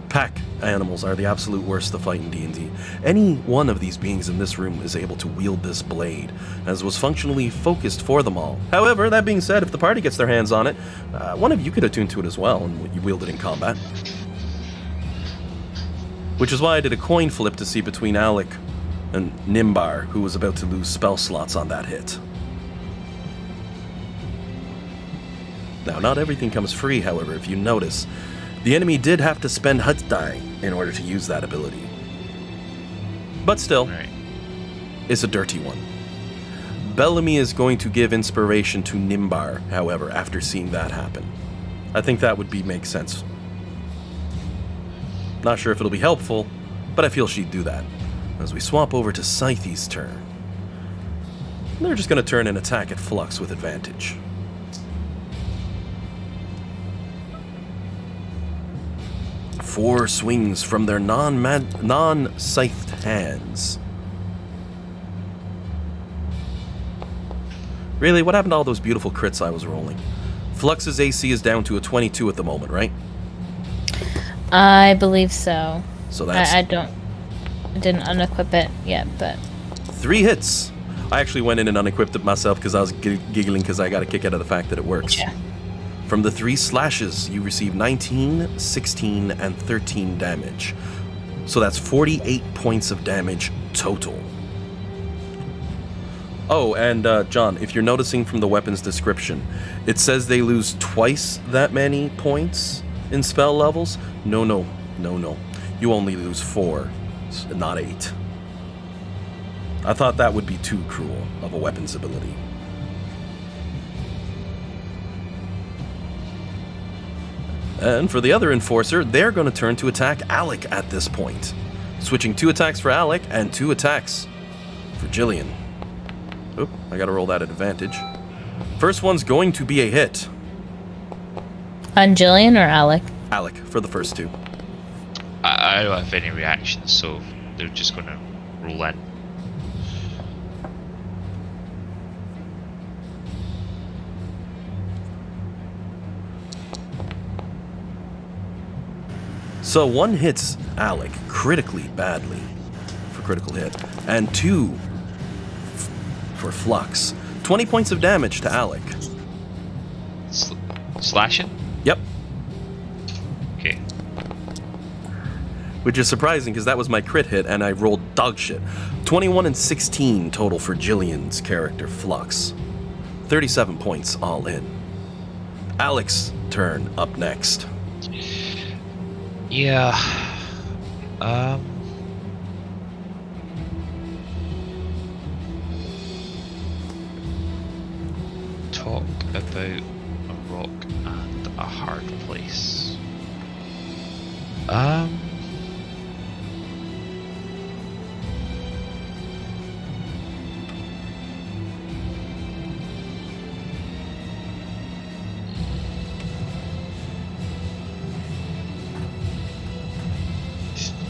Pack animals are the absolute worst to fight in D&D. Any one of these beings in this room is able to wield this blade, as was functionally focused for them all. However, that being said, if the party gets their hands on it, one of you could attune to it as well, and you wield it in combat. Which is why I did a coin flip to see between Alec and Nimbar, who was about to lose spell slots on that hit. Now, not everything comes free, however, if you notice. The enemy did have to spend hut die in order to use that ability. But still, Right. it's a dirty one. Bellamy is going to give inspiration to Nimbar, however, after seeing that happen. I think that would make sense. Not sure if it'll be helpful, but I feel she'd do that. As we swap over to Scythe's turn. They're just going to turn and attack at Flux with advantage. Four swings from their non-scythed hands. Really, what happened to all those beautiful crits I was rolling? Flux's AC is down to a 22 at the moment, right? I believe so. So that's I didn't unequip it yet, but 3 hits. I actually went in and unequipped it myself because I was giggling because I got a kick out of the fact that it works. Yeah. From the 3 slashes, you receive 19, 16, and 13 damage. So that's 48 points of damage total. Oh, and John, if you're noticing from the weapon's description, it says they lose twice that many points in spell levels. No. You only lose 4, not 8. I thought that would be too cruel of a weapon's ability. And for the other Enforcer, they're going to turn to attack Alec at this point. Switching 2 attacks for Alec and 2 attacks for Jillian. Oop, I gotta roll that at advantage. First one's going to be a hit. On Jillian or Alec? Alec, for the first 2. I don't have any reactions, so they're just going to roll in. So 1 hits Alec critically badly for critical hit, and 2 for Flux. 20 points of damage to Alec. Slashing? Yep. Okay. Which is surprising because that was my crit hit and I rolled dog shit. 21 and 16 total for Jillian's character, Flux. 37 points all in. Alec's turn up next. Yeah. Talk about a rock and a hard place.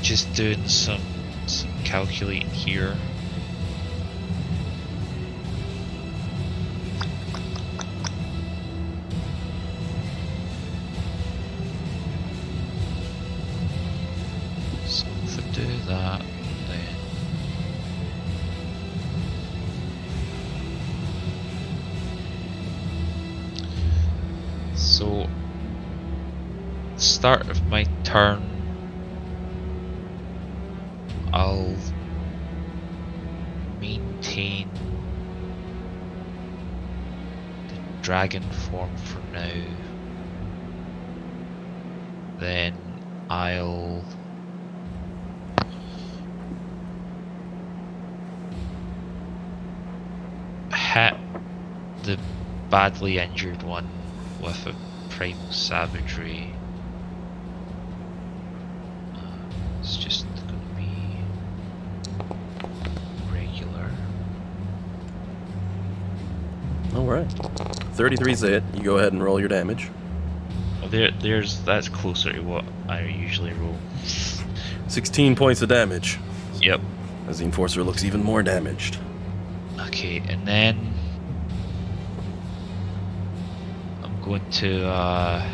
Just doing some calculating here. So if I do that, then so start of my turn, I'll maintain the dragon form for now. Then I'll hit the badly injured one with a primal savagery. It's just Alright. 33's a hit. You go ahead and roll your damage. Oh, that's closer to what I usually roll. 16 points of damage. Yep. As the Enforcer looks even more damaged. Okay, and then I'm going to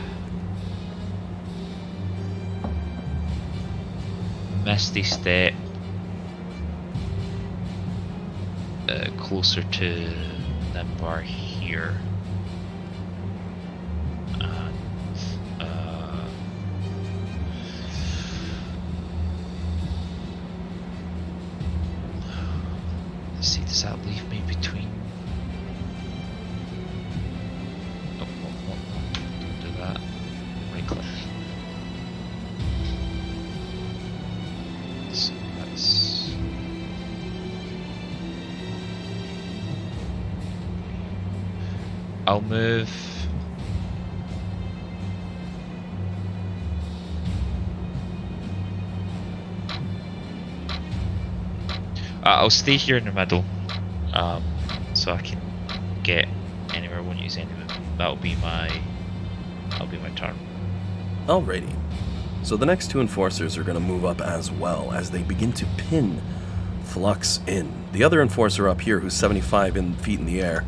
Misty Step closer to Nimbar here. And let's see, does that leave me between? Oh, don't do that. Right click. So that's I'll move I'll stay here in the middle, so I can get anywhere I won't use any of it. That'll be my turn. Alrighty. So the next 2 Enforcers are going to move up as well as they begin to pin Flux in. The other Enforcer up here, who's 75 feet in the air,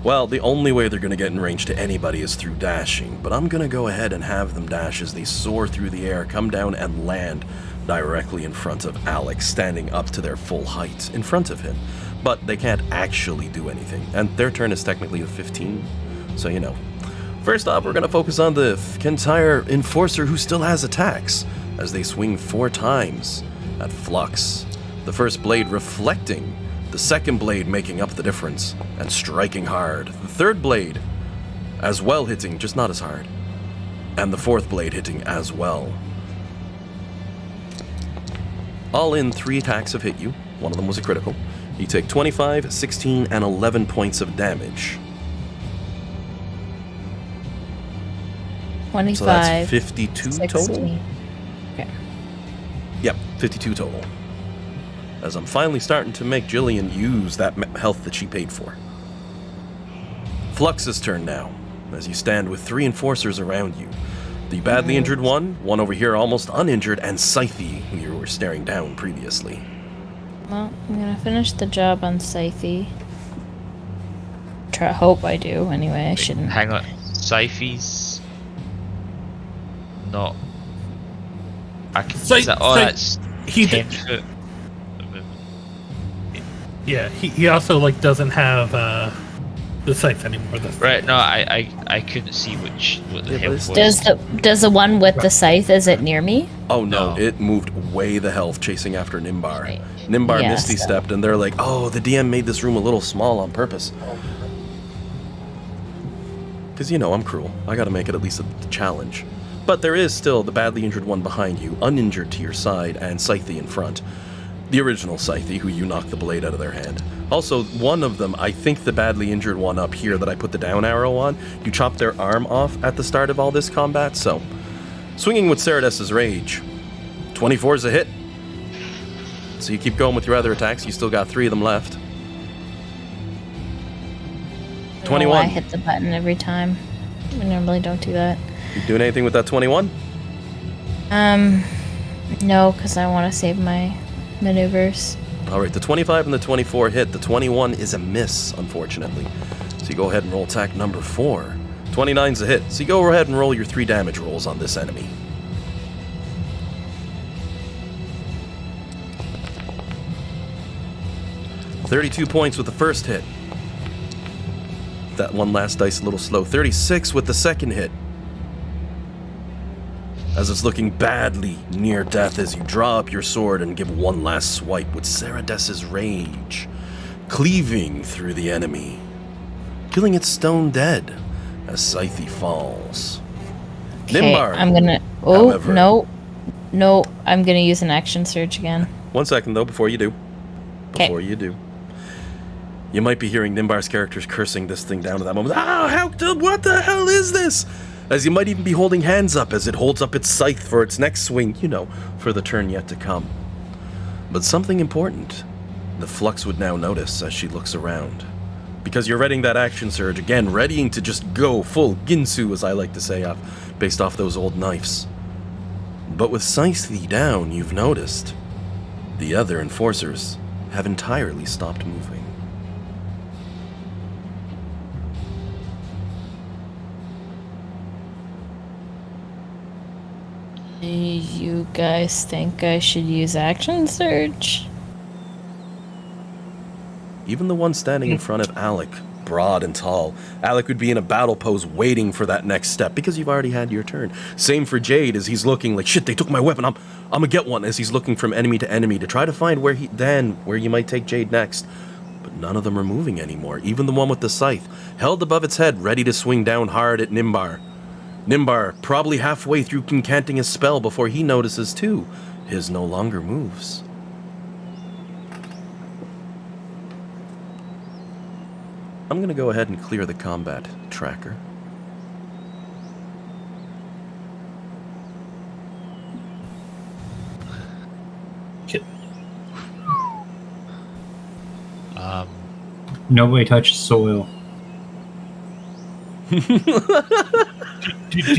well, the only way they're going to get in range to anybody is through dashing, but I'm going to go ahead and have them dash as they soar through the air, come down and land directly in front of Alex, standing up to their full height in front of him. but they can't actually do anything, and their turn is technically a 15, so you know. First off, we're going to focus on the Conqueror Enforcer who still has attacks, as they swing 4 times at Flux. The first blade reflecting, the second blade making up the difference, and striking hard. The third blade as well hitting, just not as hard. And the fourth blade hitting as well. All in, 3 attacks have hit you. One of them was a critical. You take 25, 16, and 11 points of damage. 25. So that's 52 16. total? Okay. Yep, 52 total. As I'm finally starting to make Jillian use that health that she paid for. Flux's turn now, as you stand with 3 enforcers around you. The badly injured one over here almost uninjured, and Scythe, who you were staring down previously. Well, I'm gonna finish the job on Scythe. Hope I do, anyway, I shouldn't. Hang on. Scythe's not... I can see that. Oh, that's he 10 did- foot. Yeah, he also like doesn't have the scythe anymore. Right, no, I couldn't see what the Yeah, hell but was. Does the one with the scythe, is it near me? Oh no, No. it moved way the hell chasing after Nimbar. Right. Nimbar Yeah, Misty so- stepped, and they're like, oh, the DM made this room a little small on purpose. Because, you know, I'm cruel. I gotta make it at least a challenge. But there is still the badly injured one behind you, uninjured to your side, and Scythe in front. The original Scythe, who you knocked the blade out of their hand. Also, one of them, I think the badly injured one up here that I put the down arrow on, you chopped their arm off at the start of all this combat, so... Swinging with Cerides's Rage. 24 is a hit. So you keep going with your other attacks, you still got 3 of them left. I don't know why 21. I hit the button every time. I normally don't do that. You doing anything with that 21? No, because I want to save my maneuvers. Alright, the 25 and the 24 hit. The 21 is a miss, unfortunately. So you go ahead and roll attack number 4. 29's a hit. So you go ahead and roll your 3 damage rolls on this enemy. $32 points with the first hit. That one last dice a little slow. 36 with the second hit. As it's looking badly near death as you draw up your sword and give one last swipe with Cerides's Rage, cleaving through the enemy, killing it stone dead as Scythe falls. Okay, Nimbar, I'm gonna. Oh, however- no, I'm gonna use an action surge again. 1 second though, before you do. 'Kay. Before you do. You might be hearing Nimbar's characters cursing this thing down to that moment. Ah, what the hell is this? As you might even be holding hands up as it holds up its scythe for its next swing, you know, for the turn yet to come. But something important, the Flux would now notice as she looks around. Because you're readying that action surge, again, readying to just go full Ginsu, as I like to say, based off those old knives. But with Scythe down, you've noticed, the other enforcers have entirely stopped moving. You guys think I should use action surge? Even the one standing in front of Alec, broad and tall, Alec would be in a battle pose waiting for that next step because you've already had your turn. Same for Jade as he's looking like, shit, they took my weapon, I'm gonna get one, as he's looking from enemy to enemy to try to find where you might take Jade next. But none of them are moving anymore, even the one with the scythe, held above its head, ready to swing down hard at Nimbar. Nimbar, probably halfway through concanting his spell before he notices too, his no longer moves. I'm gonna go ahead and clear the combat tracker. Nobody touches soil. Do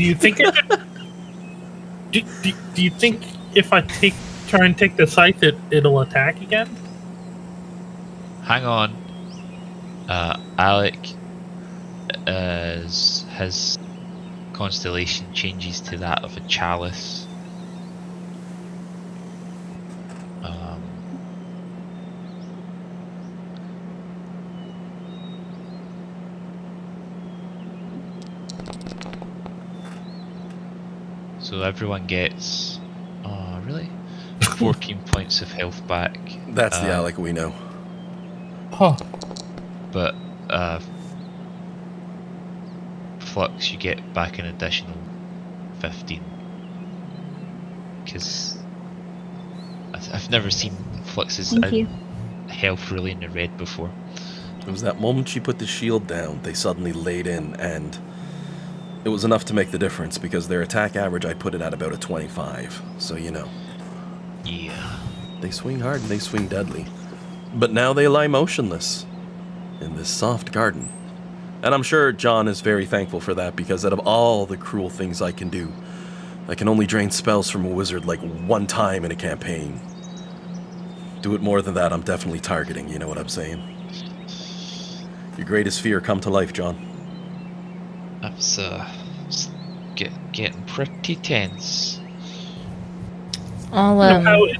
you think? Do you think if I try and take the scythe, it'll attack again? Hang on. Alec, as his constellation changes to that of a chalice. So everyone gets, oh really, 14 points of health back. That's the Alec we know. Huh. But Flux, you get back an additional 15. Because I've never seen Flux's Thank you. health really in the red before. It was that moment she put the shield down, they suddenly laid in, and it was enough to make the difference because their attack average, I put it at about a 25. So, you know. Yeah. They swing hard and they swing deadly. But now they lie motionless in this soft garden. And I'm sure John is very thankful for that because out of all the cruel things I can do, I can only drain spells from a wizard like one time in a campaign. Do it more than that, I'm definitely targeting, you know what I'm saying? Your greatest fear come to life, John. That's getting pretty tense. I'll You know how it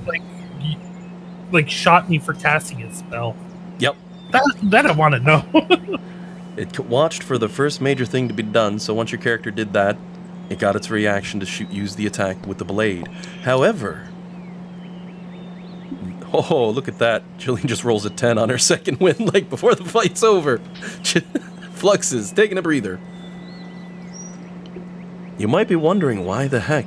like shot me for casting a spell. Yep. That I want to know. It watched for the first major thing to be done, so once your character did that, it got its reaction to use the attack with the blade. However... Oh, look at that. Jillian just rolls a 10 on her second win, like, before the fight's over. Fluxes, taking a breather. You might be wondering why the heck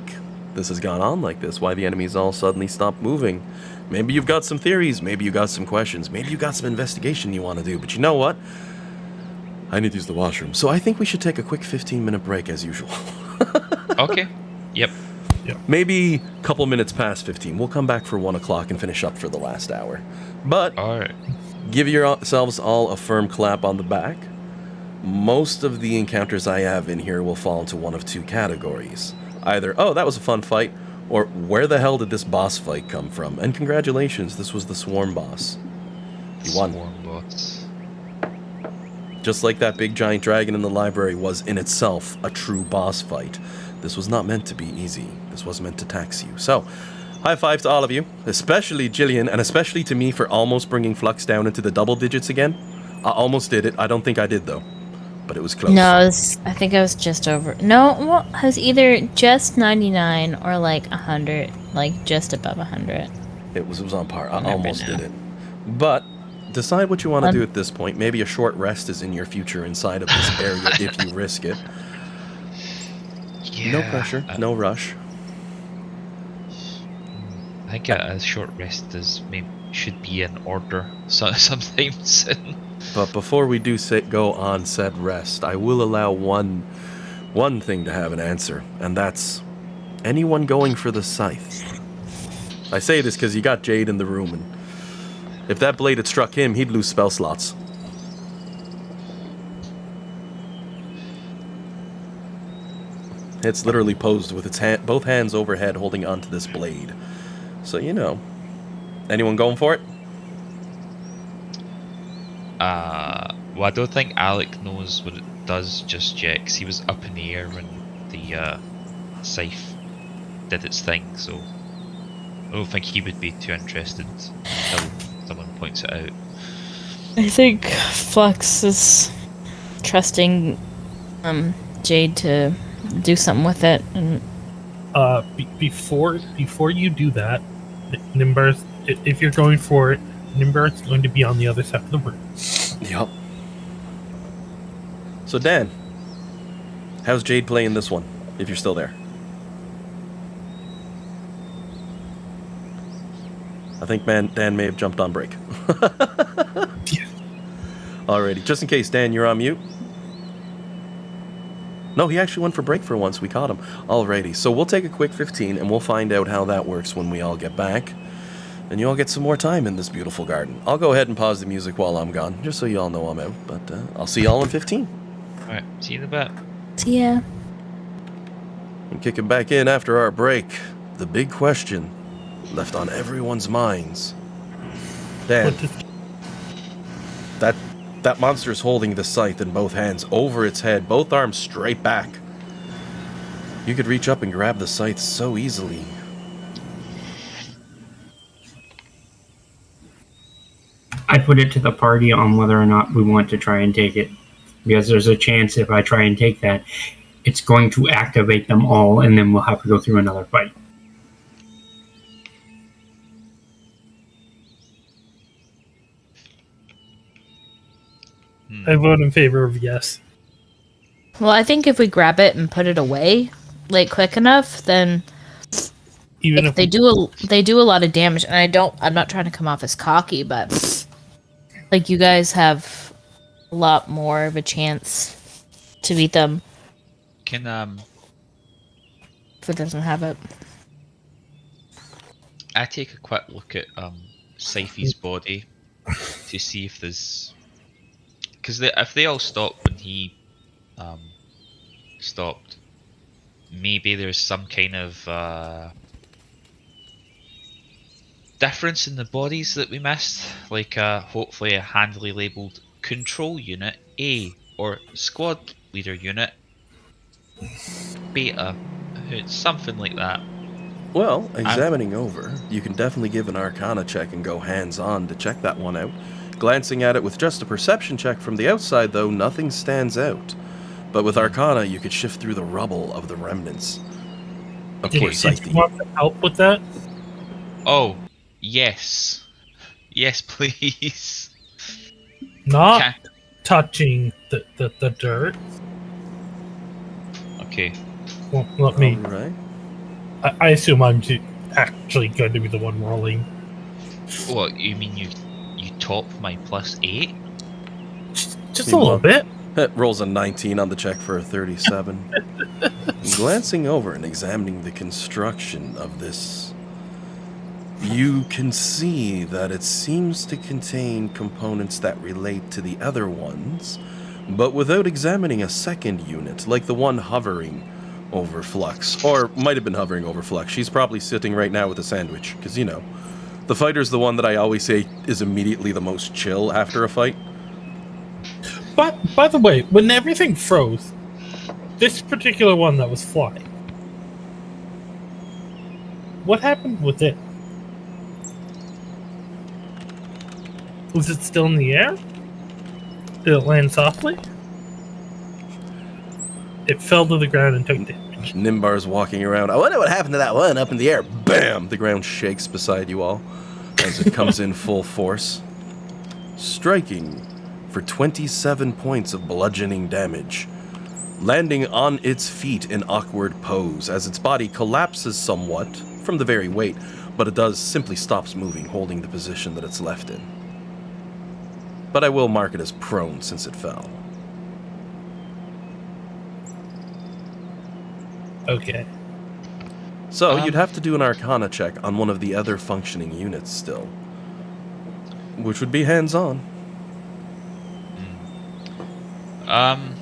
this has gone on like this, why the enemies all suddenly stopped moving. Maybe you've got some theories, maybe you got some questions, maybe you got some investigation you want to do, but you know what? I need to use the washroom, so I think we should take a quick 15-minute break as usual. Okay. Yep. Maybe a couple minutes past 15. We'll come back for 1 o'clock and finish up for the last hour. But Alright. give yourselves all a firm clap on the back. Most of the encounters I have in here will fall into one of two categories. Either, oh, that was a fun fight, or where the hell did this boss fight come from? And congratulations, this was the Swarm boss. You won. Swarm boss. Just like that big giant dragon in the library was in itself a true boss fight. This was not meant to be easy. This was meant to tax you. So, high five to all of you, especially Jillian, and especially to me for almost bringing Flux down into the double digits again. I almost did it. I don't think I did, though. But it was close. No, I think I was just over. No, well, I was either just 99 or like 100, like just above 100. It was on par. I Never almost know. did it. But decide what you want to do at this point. Maybe a short rest is in your future inside of this area if you risk it. Yeah. No pressure, no rush. I think a short rest should be in order sometimes. But before we do go on said rest, I will allow one thing to have an answer, and that's anyone going for the scythe. I say this because you got Jade in the room, and if that blade had struck him, he'd lose spell slots. It's literally posed with its both hands overhead holding onto this blade. So, you know. Anyone going for it? Well, I don't think Alec knows what it does just yet, 'cause he was up in the air when the scythe did its thing, so I don't think he would be too interested until someone points it out. I think Flux is trusting Jade to do something with it. And Before you do that, Nimbar's, if you're going for it, Nimbar's going to be on the other side of the room. Yep. So, Dan, how's Jade playing this one, if you're still there? I think Dan may have jumped on break. Alrighty, just in case, Dan, you're on mute. No, he actually went for break for once. We caught him. Alrighty, so we'll take a quick 15, and we'll find out how that works when we all get back. And you all get some more time in this beautiful garden. I'll go ahead and pause the music while I'm gone, just so you all know I'm out. But I'll see y'all in 15. Alright, see you in a bit. see ya. And kicking back in after our break, the big question left on everyone's minds. Dan, that monster's holding the scythe in both hands over its head, both arms straight back. You could reach up and grab the scythe so easily. I put it to the party on whether or not we want to try and take it. Because there's a chance if I try and take that, it's going to activate them all, and then we'll have to go through another fight. I vote in favor of yes. Well, I think if we grab it and put it away, like quick enough, then Even if they do a lot of damage. And I'm not trying to come off as cocky, but like you guys have a lot more of a chance to beat them Can if it doesn't have it. I take a quick look at Scythe's body to see if there's, because if they all stopped when he stopped, maybe there's some kind of difference in the bodies that we missed, like hopefully a handily labelled control unit A or squad leader unit Beta, something like that. Well, examining over, you can definitely give an Arcana check and go hands-on to check that one out. Glancing at it with just a perception check from the outside, though, nothing stands out. But with Arcana, you could shift through the rubble of the remnants. Of course, did you want to help with that? Oh, yes. Yes, please. Not touching the dirt. Okay. Well, let me. Alright. I assume I'm actually going to be the one rolling. What, you mean you top my +8? Just a little bit. It rolls a 19 on the check for a 37. Glancing over and examining the construction of this, you can see that it seems to contain components that relate to the other ones, but without examining a second unit, like the one hovering over Flux, or might have been hovering over Flux. She's probably sitting right now with a sandwich, because, you know, the fighter's the one that I always say is immediately the most chill after a fight. But, by the way, when everything froze, this particular one that was flying, what happened with it? Was it still in the air? Did it land softly? It fell to the ground and took damage. Nimbar's walking around. I wonder what happened to that one up in the air. Bam! The ground shakes beside you all as it comes in full force, striking for 27 points of bludgeoning damage, landing on its feet in awkward pose as its body collapses somewhat from the very weight, but it does simply stops moving, holding the position that it's left in. But I will mark it as prone since it fell. Okay. So you'd have to do an Arcana check on one of the other functioning units still, which would be hands-on. I'm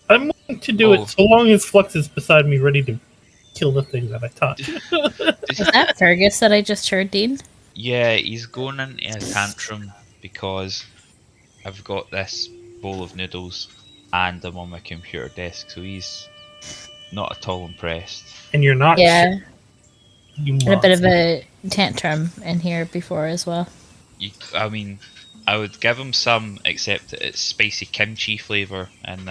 willing to do it so long as Flux is beside me, ready to kill the thing that I touched. Is that Fergus that I just heard, Dean? Yeah, he's going into a tantrum because I've got this bowl of noodles and I'm on my computer desk, so he's not at all impressed. And you're not. Yeah. You Had a bit of a tantrum in here before as well. I mean, I would give him some, except that it's spicy kimchi flavour, and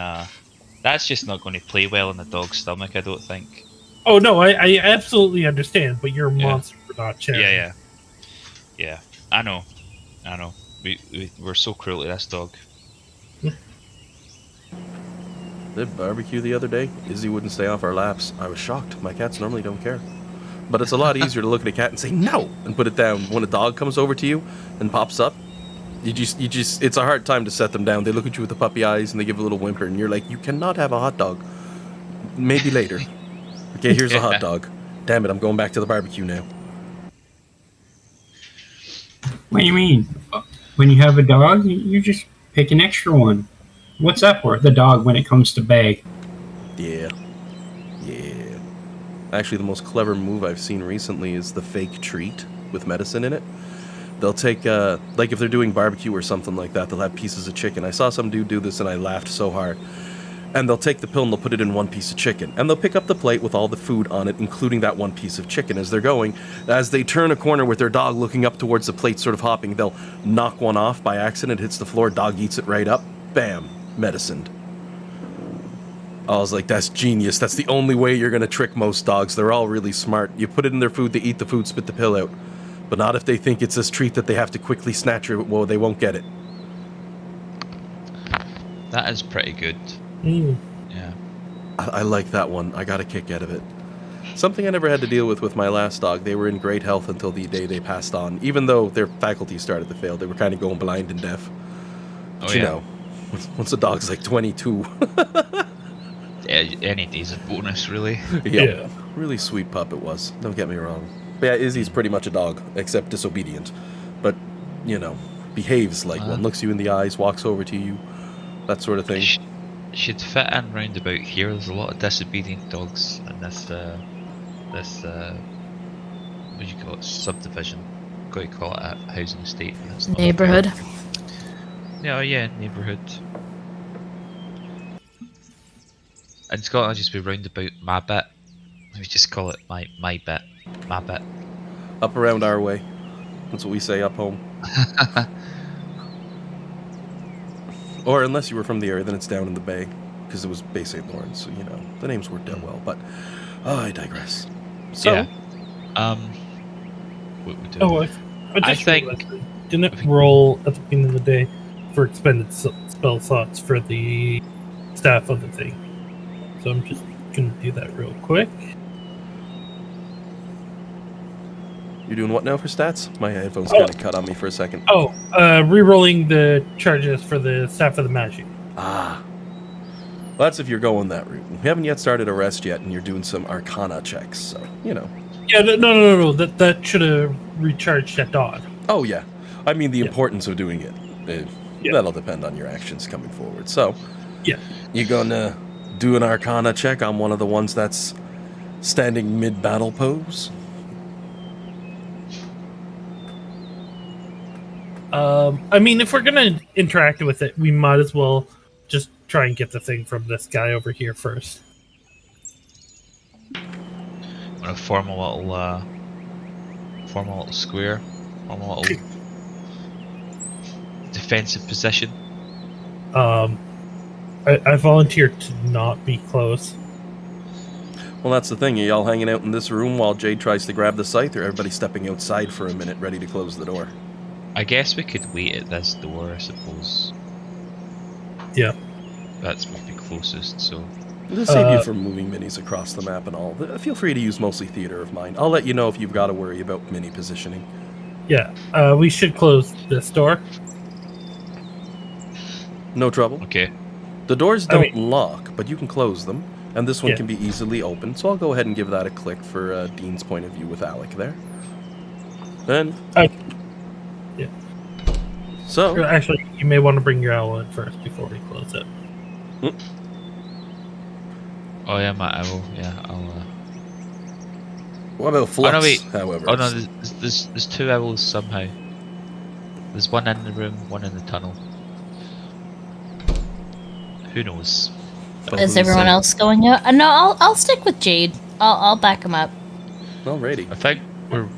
that's just not going to play well in the dog's stomach, I don't think. Oh no, I absolutely understand, but you're a monster for not sharing. Yeah. I know. We're so cruel to this dog. Did barbecue the other day. Izzy wouldn't stay off our laps. I was shocked. My cats normally don't care. But it's a lot easier to look at a cat and say no and put it down. When a dog comes over to you and pops up, you just it's a hard time to set them down. They look at you with the puppy eyes and they give a little whimper and you're like, you cannot have a hot dog. Maybe later. Okay, here's a hot dog. Damn it, I'm going back to the barbecue now. What do you mean? When you have a dog, you just pick an extra one. What's that for? The dog when it comes to bag. Yeah. Actually, the most clever move I've seen recently is the fake treat with medicine in it. They'll take, like if they're doing barbecue or something like that, they'll have pieces of chicken. I saw some dude do this and I laughed so hard. And they'll take the pill and they'll put it in one piece of chicken. And they'll pick up the plate with all the food on it, including that one piece of chicken as they're going. As they turn a corner with their dog looking up towards the plate, sort of hopping, they'll knock one off by accident, hits the floor, dog eats it right up. Bam. Medicined. I was like, that's genius. That's the only way you're going to trick most dogs. They're all really smart. You put it in their food, they eat the food, spit the pill out. But not if they think it's this treat that they have to quickly snatch it. Well, they won't get it. That is pretty good. Yeah. I like that one. I got a kick out of it. Something I never had to deal with my last dog. They were in great health until the day they passed on. Even though their faculties started to fail, they were kind of going blind and deaf. But you know, once a dog's like 22. Any day's a bonus, really. Yeah. Really sweet pup it was. Don't get me wrong. But yeah, Izzy's pretty much a dog, except disobedient. But, you know, behaves like one. Looks you in the eyes, walks over to you, that sort of thing. Should fit in round about here. There's a lot of disobedient dogs in this, what do you call it, subdivision. Got to call it a housing estate. Neighborhood. Yeah, neighborhood. In Scotland, I'll just be round about my bit. We just call it my bit. My bit. Up around our way. That's what we say up home. Or unless you were from the area, then it's down in the bay. Because it was Bay St. Lawrence, so, you know, the names worked out well. But, I digress. So, yeah. What we do? I think didn't it roll at the beginning of the day for expended spell slots for the staff of the thing? So I'm just gonna do that real quick. You're doing what now for stats? My headphones kind of cut on me for a second. Re-rolling the charges for the staff of the magic. Well, that's if you're going that route. We haven't yet started a rest yet, and you're doing some Arcana checks, so, you know. Yeah, no. That should have recharged at dawn. Oh, yeah. I mean, the importance of doing it. That'll depend on your actions coming forward. So, you gonna do an Arcana check on one of the ones that's standing mid-battle pose? I mean, if we're gonna interact with it, we might as well just try and get the thing from this guy over here first. I'm gonna form a little square, form a little defensive position. I volunteered to not be close. Well, that's the thing. Are y'all hanging out in this room while Jade tries to grab the scythe, or everybody stepping outside for a minute, ready to close the door? I guess we could wait at this door, I suppose. Yeah. That's maybe closest, so... It'll save you from moving minis across the map and all. Feel free to use mostly theater of mind. I'll let you know if you've got to worry about mini positioning. Yeah, we should close this door. No trouble. Okay. The doors don't lock, but you can close them, and this one can be easily opened, so I'll go ahead and give that a click for Dean's point of view with Alec there. Then... So... Actually, you may want to bring your owl in first before we close it. Oh yeah, my owl. Yeah, I'll. What about Flux? Oh no, wait. However, Oh no, there's two owls somehow. There's one in the room, one in the tunnel. Who knows? Is everyone else going out? No, I'll stick with Jade. I'll back him up. Alrighty. I think we're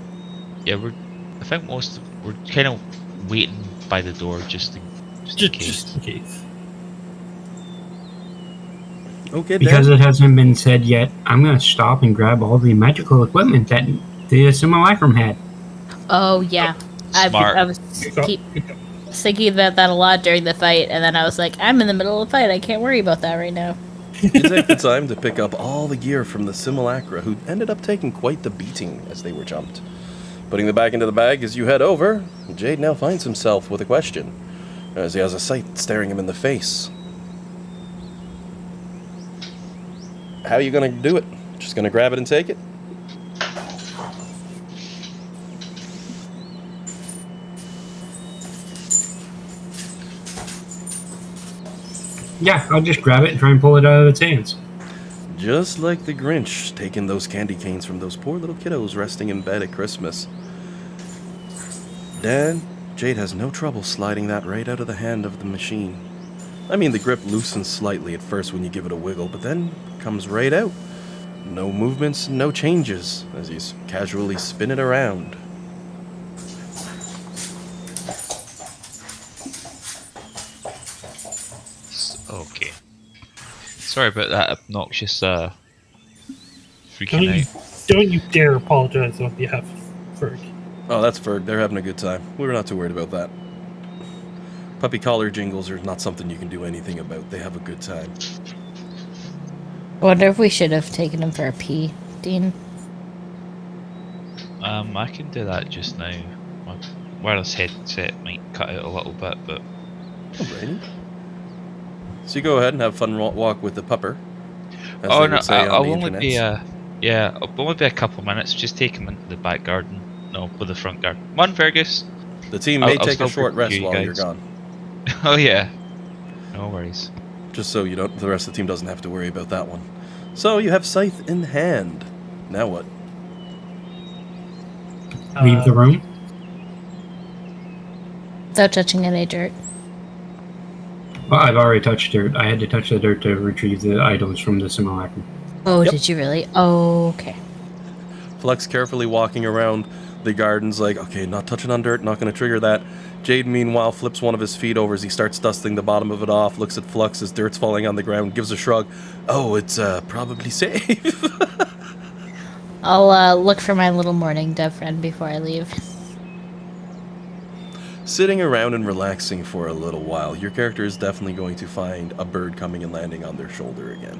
kind of waiting by the door just in case. Okay, because it hasn't been said yet, I'm going to stop and grab all the magical equipment that the simulacrum had. Oh, yeah. Smart. I was thinking about that a lot during the fight, and then I was like, I'm in the middle of the fight. I can't worry about that right now. You take the time to pick up all the gear from the simulacra, who ended up taking quite the beating as they were jumped. Putting them back into the bag as you head over, Jade now finds himself with a question, as he has a sight staring him in the face. How are you going to do it? Just going to grab it and take it? Yeah, I'll just grab it and try and pull it out of its hands. Just like the Grinch taking those candy canes from those poor little kiddos resting in bed at Christmas. Dan, Jade has no trouble sliding that right out of the hand of the machine. I mean, the grip loosens slightly at first when you give it a wiggle, but then comes right out. No movements, no changes, as you casually spin it around. Okay. Sorry about that obnoxious freaking out. Don't you dare apologize on behalf of Ferg. Oh, that's Ferg. They're having a good time. We're not too worried about that. Puppy collar jingles are not something you can do anything about. They have a good time. I wonder if we should have taken him for a pee, Dean. I can do that just now. My wireless headset might cut out a little bit, but Alrighty. So you go ahead and have fun walk with the pupper. As oh they no, would say on I'll the only be internets. I'll only be a couple minutes. Just take him into the back garden. No, with the front garden. Come on, Fergus. The team may I'll take a still short rest you while guys. you're gone. Oh yeah. No worries. Just so you don't, the rest of the team doesn't have to worry about that one. So you have Scythe in hand. Now what? Leave the room. Without touching any dirt. Well, I've already touched dirt. I had to touch the dirt to retrieve the items from the simulacrum. Oh, Yep. did you really? Oh, okay. Flux carefully walking around the gardens like, okay, not touching on dirt, not going to trigger that. Jade, meanwhile, flips one of his feet over as he starts dusting the bottom of it off, looks at Flux as dirt's falling on the ground, gives a shrug. Oh, it's probably safe. I'll look for my little morning dove friend before I leave. Sitting around and relaxing for a little while, your character is definitely going to find a bird coming and landing on their shoulder again.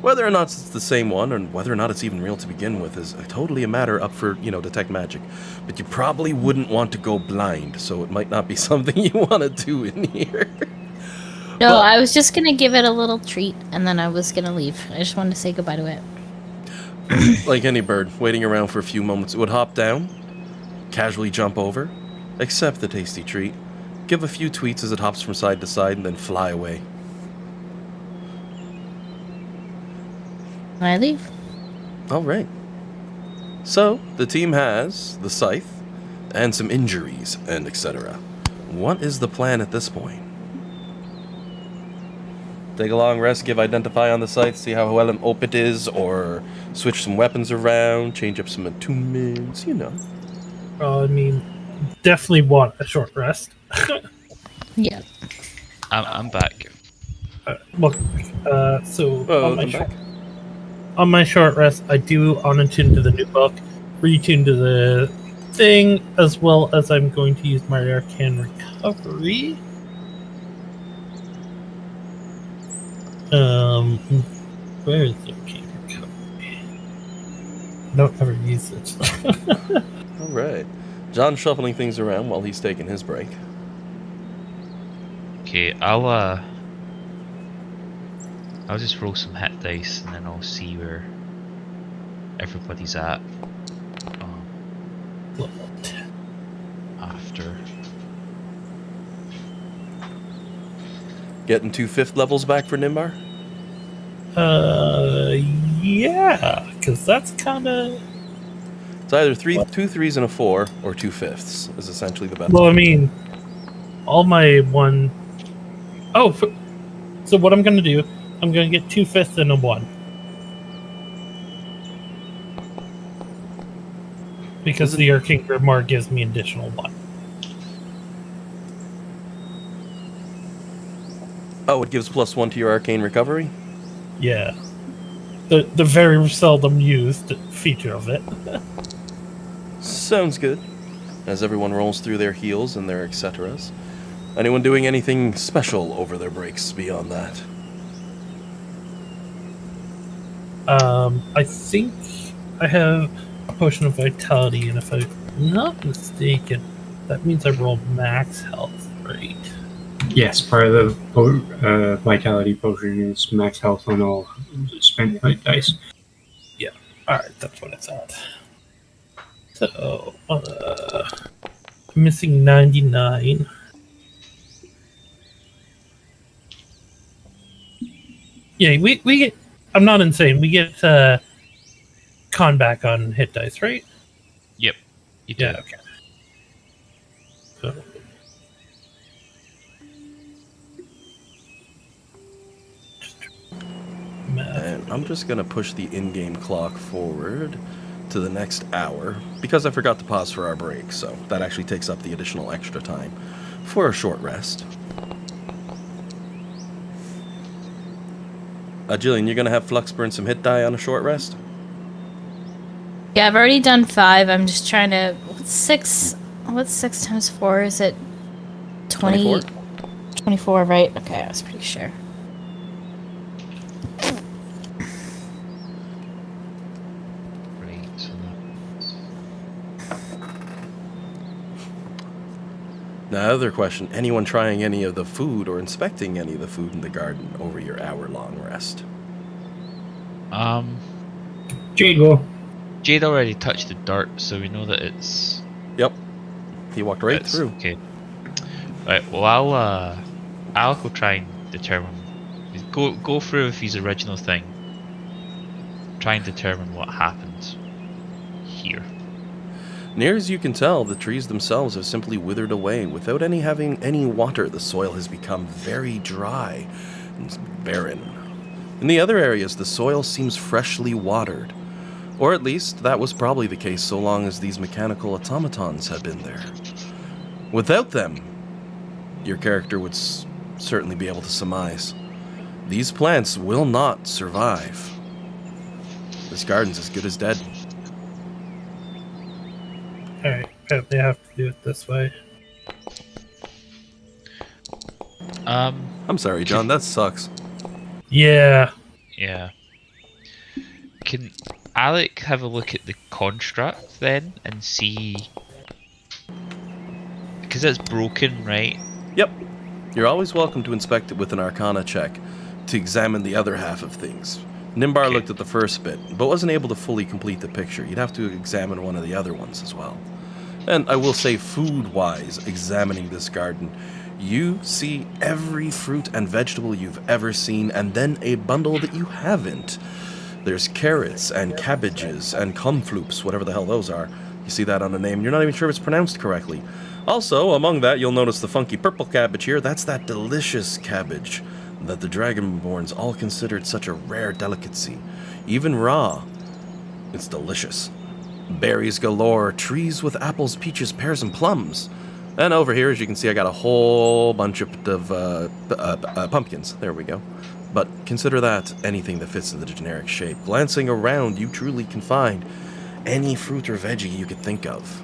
Whether or not it's the same one, and whether or not it's even real to begin with, is totally a matter up for, detect magic. But you probably wouldn't want to go blind, so it might not be something you want to do in here. No, But- I was just gonna give it a little treat, and then I was gonna leave. I just wanted to say goodbye to it. Like any bird, waiting around for a few moments, it would hop down, casually jump over, accept the tasty treat, give a few tweets as it hops from side to side, and then fly away. Can I leave? All right. So, the team has the Scythe and some injuries and etc. What is the plan at this point? Take a long rest, give Identify on the Scythe, see how well an op it is, or switch some weapons around, change up some attunements, I mean, definitely want a short rest. Yeah. I'm back. So Oh, welcome back. on my short rest, I do unattune to the new book, retune to the thing, as well as I'm going to use my Arcane Recovery. Where is the Arcane Recovery? I don't ever use it. All right. John's shuffling things around while he's taking his break. Okay, I'll just roll some hit dice and then I'll see where everybody's at after. Getting 2 5th levels back for Nimbar? Yeah, because that's kind of. It's either 2 3s and a 4, or 2 5ths is essentially the best. Well, I mean, all my one. Oh, so what I'm going to do, I'm going to get 2 5ths and a 1. Because the Arcane Grimoire gives me additional 1. Oh, it gives +1 to your Arcane Recovery? Yeah. The very seldom used feature of it. Sounds good. As everyone rolls through their heals and their etceteras. Anyone doing anything special over their breaks beyond that? I think I have a potion of vitality, and if I'm not mistaken, that means I rolled max health, right? Yes, part of the vitality potion is max health on all spent hit dice. Alright, that's what I thought. So, I'm missing 99. Yeah, we get. I'm not insane. We get con back on hit dice, right? Yep, you do. Yeah. Okay. So, And I'm just going to push the in-game clock forward to the next hour, because I forgot to pause for our break, so that actually takes up the additional extra time for a short rest. Jillian, you're going to have Flux burn some hit die on a short rest? Yeah, I've already done 5. I'm just trying to... What's 6 times 4? Is it 20? 24, right? Okay, I was pretty sure. Right. So Now, other question. Anyone trying any of the food or inspecting any of the food in the garden over your hour-long rest? Jade will. Jade already touched the dirt, so we know that it's... Yep. He walked right through. Okay. Right, well, I'll go try and determine... Go through with his original thing. Try and determine what happened here. Near as you can tell, the trees themselves have simply withered away. Without having any water, the soil has become very dry and barren. In the other areas, the soil seems freshly watered. Or at least, that was probably the case so long as these mechanical automatons had been there. Without them, your character would certainly be able to surmise, these plants will not survive. This garden's as good as dead. Alright, apparently I have to do it this way. I'm sorry, John, that sucks. Yeah. Yeah. Can Alec have a look at the construct then and see... Because it's broken, right? Yep. You're always welcome to inspect it with an Arcana check to examine the other half of things. Nimbar Okay. looked at the first bit, but wasn't able to fully complete the picture. You'd have to examine one of the other ones as well. And I will say, food-wise, examining this garden, you see every fruit and vegetable you've ever seen, and then a bundle that you haven't. There's carrots and cabbages and confloops, whatever the hell those are. You see that on the name, and you're not even sure if it's pronounced correctly. Also, among that, you'll notice the funky purple cabbage here. That's that delicious cabbage that the Dragonborns all considered such a rare delicacy. Even raw, it's delicious. Berries galore, trees with apples, peaches, pears, and plums. And over here, as you can see, I got a whole bunch of pumpkins. There we go. But consider that anything that fits in the generic shape. Glancing around, you truly can find any fruit or veggie you could think of.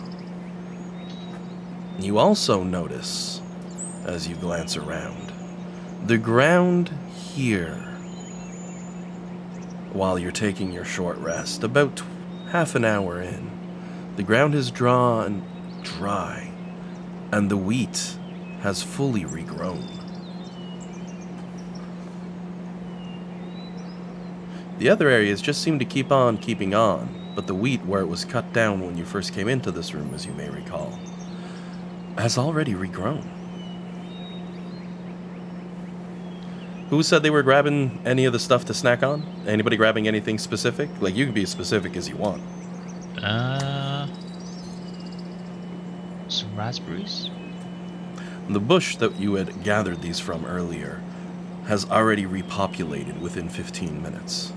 You also notice, as you glance around, the ground here, while you're taking your short rest, about half an hour in, the ground has drawn dry, and the wheat has fully regrown. The other areas just seem to keep on keeping on, but the wheat where it was cut down when you first came into this room, as you may recall, has already regrown. Who said they were grabbing any of the stuff to snack on? Anybody grabbing anything specific? Like, you can be as specific as you want. Some raspberries? The bush that you had gathered these from earlier has already repopulated within 15 minutes.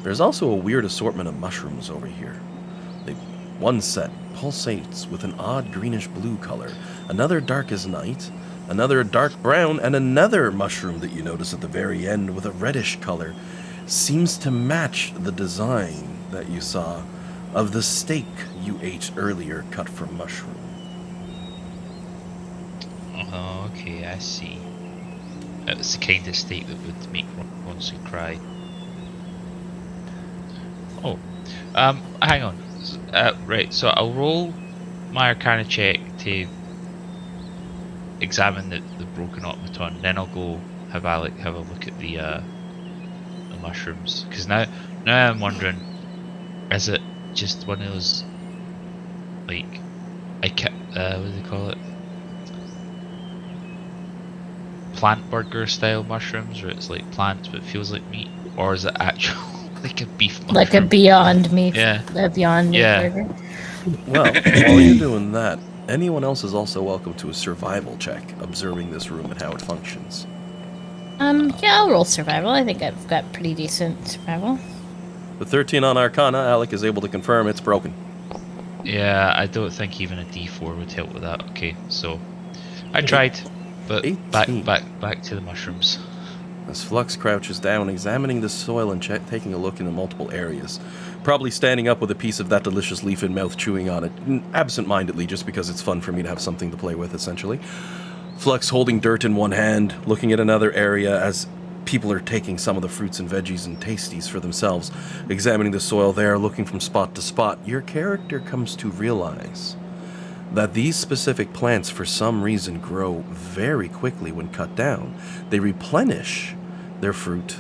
There's also a weird assortment of mushrooms over here. One set pulsates with an odd greenish-blue color, another dark as night, another dark brown, and another mushroom that you notice at the very end with a reddish color seems to match the design that you saw of the steak you ate earlier cut from mushroom. Oh, okay, I see. It's the kind of steak that would make Ronson cry. Oh, hang on. Right, so I'll roll my Arcana check to examine the broken automaton, then I'll go have Alec have a look at the mushrooms. Because now I'm wondering, is it just one of those, like, what do they call it? Plant burger style mushrooms, where it's like plants but feels like meat? Or is it actual like a beef mushroom? Like a Beyond Meat. Yeah. A Beyond Meat Yeah. burger. Well, while you're doing that, anyone else is also welcome to a survival check, observing this room and how it functions. Yeah, I'll roll survival. I think I've got pretty decent survival. With 13 on Arcana, Alec is able to confirm it's broken. Yeah, I don't think even a D4 would help with that. Okay, so I tried, but 18. back to the mushrooms. As Flux crouches down, examining the soil and taking a look into multiple areas. Probably standing up with a piece of that delicious leaf in mouth, chewing on it, absent-mindedly, just because it's fun for me to have something to play with, essentially. Flux holding dirt in one hand, looking at another area as people are taking some of the fruits and veggies and tasties for themselves, examining the soil there, looking from spot to spot. Your character comes to realize that these specific plants, for some reason, grow very quickly when cut down. They replenish their fruit,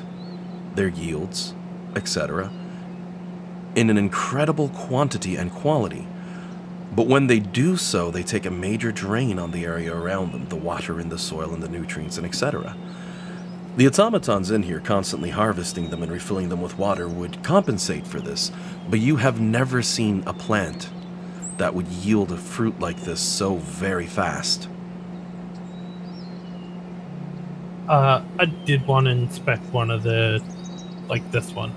their yields, etc., in an incredible quantity and quality. But when they do so, they take a major drain on the area around them, the water in the soil and the nutrients and etc. The automatons in here constantly harvesting them and refilling them with water would compensate for this, but you have never seen a plant that would yield a fruit like this so very fast. I did want to inspect one of the, like this one.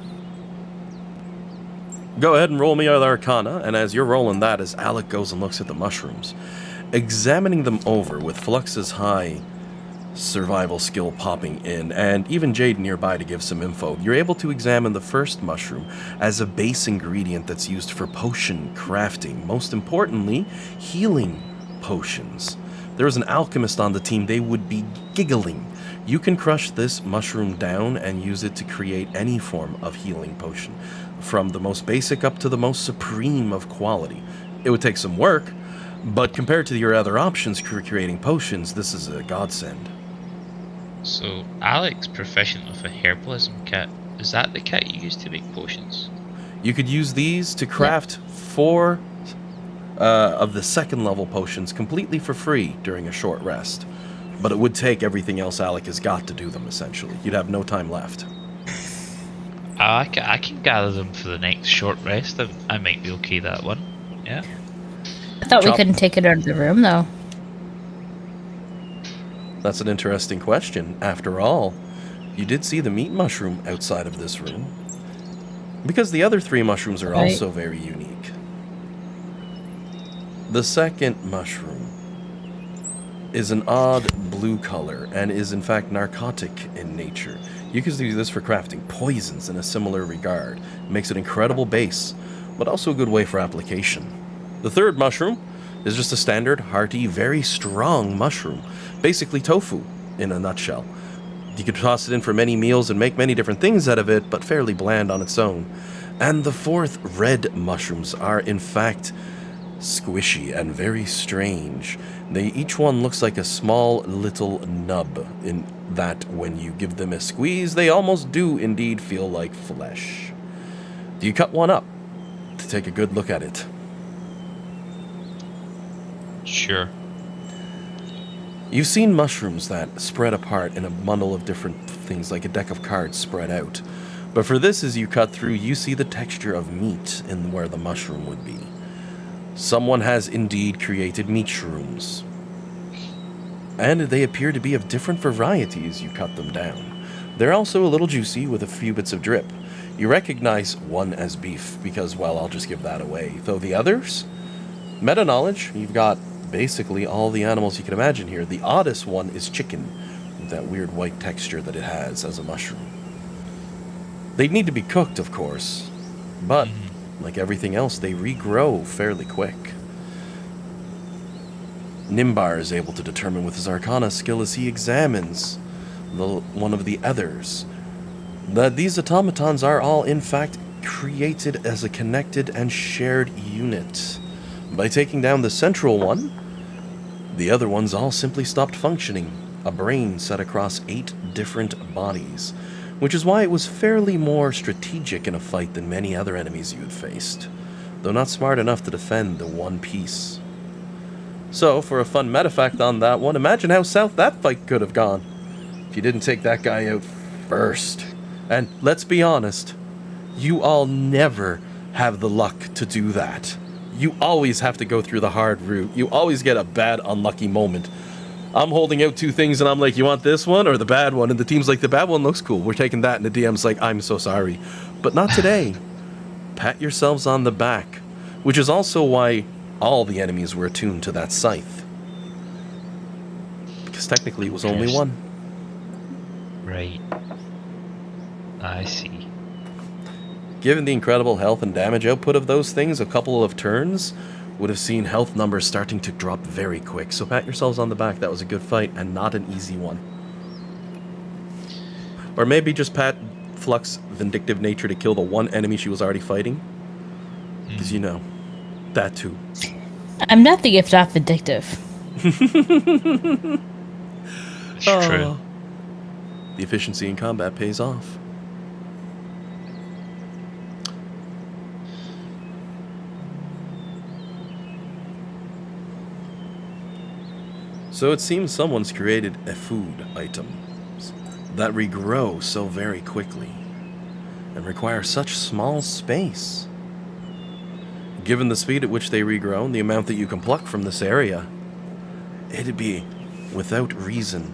Go ahead and roll me out Arcana, and as you're rolling that, as Alec goes and looks at the mushrooms, examining them over with Flux's high survival skill popping in, and even Jade nearby to give some info, you're able to examine the first mushroom as a base ingredient that's used for potion crafting. Most importantly, healing potions. There was an alchemist on the team, they would be giggling. You can crush this mushroom down and use it to create any form of healing potion, from the most basic up to the most supreme of quality. It would take some work, but compared to your other options for creating potions, this is a godsend. So, Alex proficient with a herbalism kit. Is that the kit you use to make potions? You could use these to craft 4 of the second level potions completely for free during a short rest. But it would take everything else Alec has got to do them, essentially. You'd have no time left. I can gather them for the next short rest. I might be okay that one. Yeah. I thought we couldn't take it out of the room, though. That's an interesting question. After all, you did see the meat mushroom outside of this room. Because the other 3 mushrooms are also very unique. The second mushroom is an odd blue color and is in fact narcotic in nature. You can use this for crafting poisons in a similar regard. It makes an incredible base, but also a good way for application. The third mushroom is just a standard, hearty, very strong mushroom. Basically tofu, in a nutshell. You could toss it in for many meals and make many different things out of it, but fairly bland on its own. And the fourth, red mushrooms, are in fact squishy and very strange. Each one looks like a small little nub, in that when you give them a squeeze, they almost do indeed feel like flesh. Do you cut one up to take a good look at it? Sure. You've seen mushrooms that spread apart in a bundle of different things, like a deck of cards spread out. But for this, as you cut through, you see the texture of meat in where the mushroom would be. Someone has indeed created meat shrooms. And they appear to be of different variety as you cut them down. They're also a little juicy with a few bits of drip. You recognize one as beef because, well, I'll just give that away. Though the others, meta knowledge, you've got basically all the animals you can imagine here. The oddest one is chicken, with that weird white texture that it has as a mushroom. They'd need to be cooked, of course, but like everything else, they regrow fairly quick. Nimbar is able to determine with his Arcana skill as he examines one of the others that these automatons are all in fact created as a connected and shared unit. By taking down the central one, the other ones all simply stopped functioning, a brain set across 8 different bodies, which is why it was fairly more strategic in a fight than many other enemies you had faced, though not smart enough to defend the one piece. So, for a fun metafact on that one, imagine how south that fight could have gone if you didn't take that guy out first. And let's be honest, you all never have the luck to do that. You always have to go through the hard route. You always get a bad, unlucky moment. I'm holding out 2 things and I'm like, you want this one or the bad one? And the team's like, the bad one looks cool. We're taking that. And the DM's like, I'm so sorry. But not today. Pat yourselves on the back. Which is also why all the enemies were attuned to that scythe. Because technically it was only one. Right. I see. Given the incredible health and damage output of those things, a couple of turns would have seen health numbers starting to drop very quick. So pat yourselves on the back. That was a good fight and not an easy one. Or maybe just pat Flux's vindictive nature to kill the one enemy she was already fighting. Because, you know, that too. I'm not the gift off vindictive. It's true. The efficiency in combat pays off. So it seems someone's created a food item that regrow so very quickly and require such small space. Given the speed at which they regrow and the amount that you can pluck from this area, it'd be, without reason,